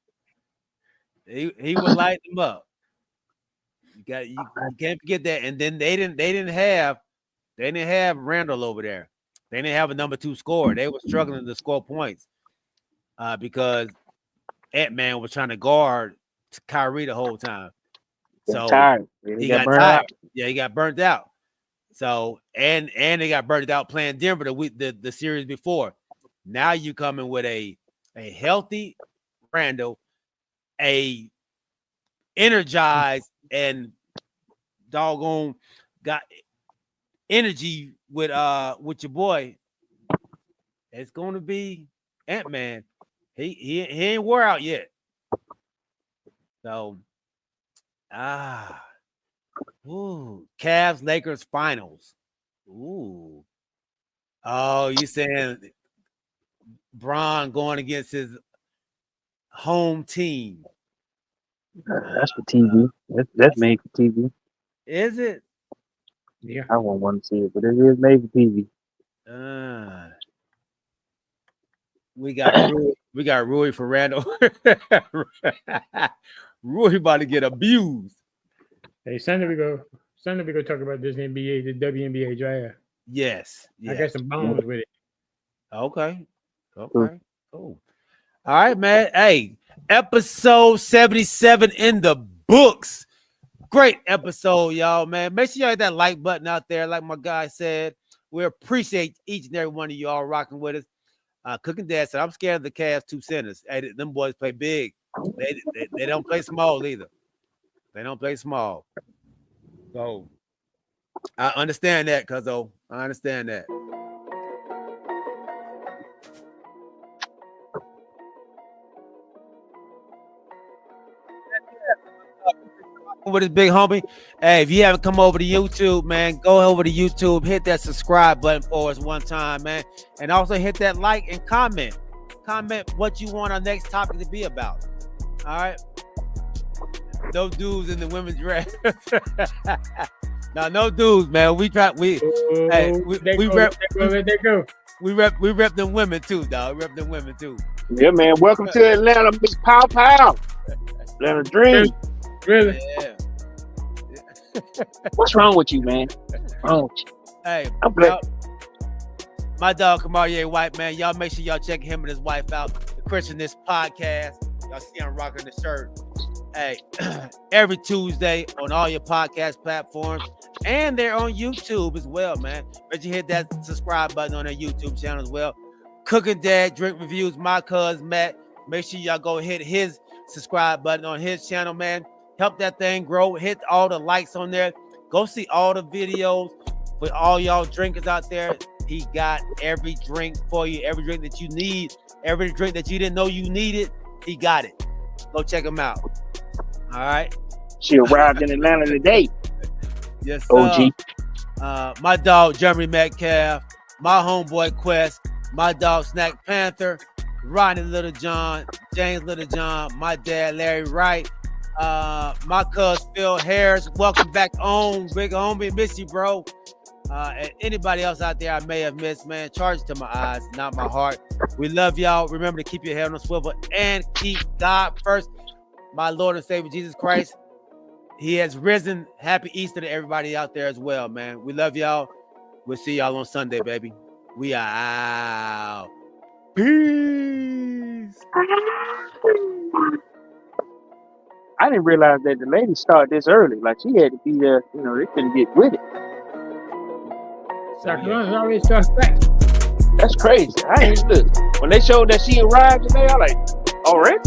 He would lighten them up. You can't forget that. And then they didn't have Randall over there. They didn't have a number 2 scorer. They were struggling to score points because Ant-Man was trying to guard Kyrie the whole time. So tired. He got tired. Yeah, he got burnt out. So and they got burnt out playing Denver the series before. Now you coming with a healthy Randall, a energized and doggone got energy with your boy. It's going to be Ant-Man. He ain't wore out yet. So ooh, Cavs Lakers finals. Ooh. Oh, you saying Bron going against his home team? That's for TV. That's made for TV. Is it? Yeah. I won't want to see it, but it is made for TV. We got Rui for Randall. Rui about to get abused. Hey, Sunday we go talk about this NBA, the WNBA draft. Yes. I got some bones with it. Okay. Cool. All right, man. Hey, episode 77 in the books. Great episode, y'all, man. Make sure y'all hit that like button out there. Like my guy said, we appreciate each and every one of y'all rocking with us. Cooking Dad said, I'm scared of the Cavs 2 centers. Hey, them boys play big. They don't play small either. They don't play small. So I understand that, cuzzo. I understand that. With his big homie. Hey, if you haven't come over to YouTube, man, go over to YouTube, hit that subscribe button for us one time, man. And also hit that like and comment. Comment what you want our next topic to be about. All right. No dudes in the women's dress. No dudes, man. We rep them women too, dog. We rep them women too. Yeah, man. Welcome to Atlanta, Miss Pow Pow. Atlanta Dream. Really? Yeah. What's wrong with you, man? Wrong with you? Hey, I'm glad. My dog Kamarie White, man. Y'all make sure y'all check him and his wife out. The Christianist podcast. Y'all see I'm rocking the shirt. Hey, every Tuesday on all your podcast platforms, and they're on YouTube as well, man. But you hit that subscribe button on their YouTube channel as well. Cooking Dad Drink Reviews, my cousin Matt. Make sure y'all go hit his subscribe button on his channel, man. Help that thing grow. Hit all the likes on there. Go see all the videos for all y'all drinkers out there. He got every drink for you, every drink that you need, every drink that you didn't know you needed. He got it. Go check him out. All right. She arrived in Atlanta today. Yes, sir. OG. My dog Jeremy Metcalf, my homeboy Quest, my dog Snack Panther, Ronnie Little John, James Little John, my dad Larry Wright, my cousin Phil Harris. Welcome back on, big homie. Miss you, bro. And anybody else out there I may have missed, man, charge it to my eyes, not my heart. We love y'all. Remember to keep your head on a swivel and keep God first. My Lord and Savior Jesus Christ, he has risen. Happy Easter to everybody out there as well, man. We love y'all. We'll see y'all on Sunday, baby. We are out. Peace. I didn't realize that the ladies start this early. Like she had to be there, you know, they couldn't get with it. Already starts back. That's crazy. I ain't look. When they showed that she arrived today, I like, already?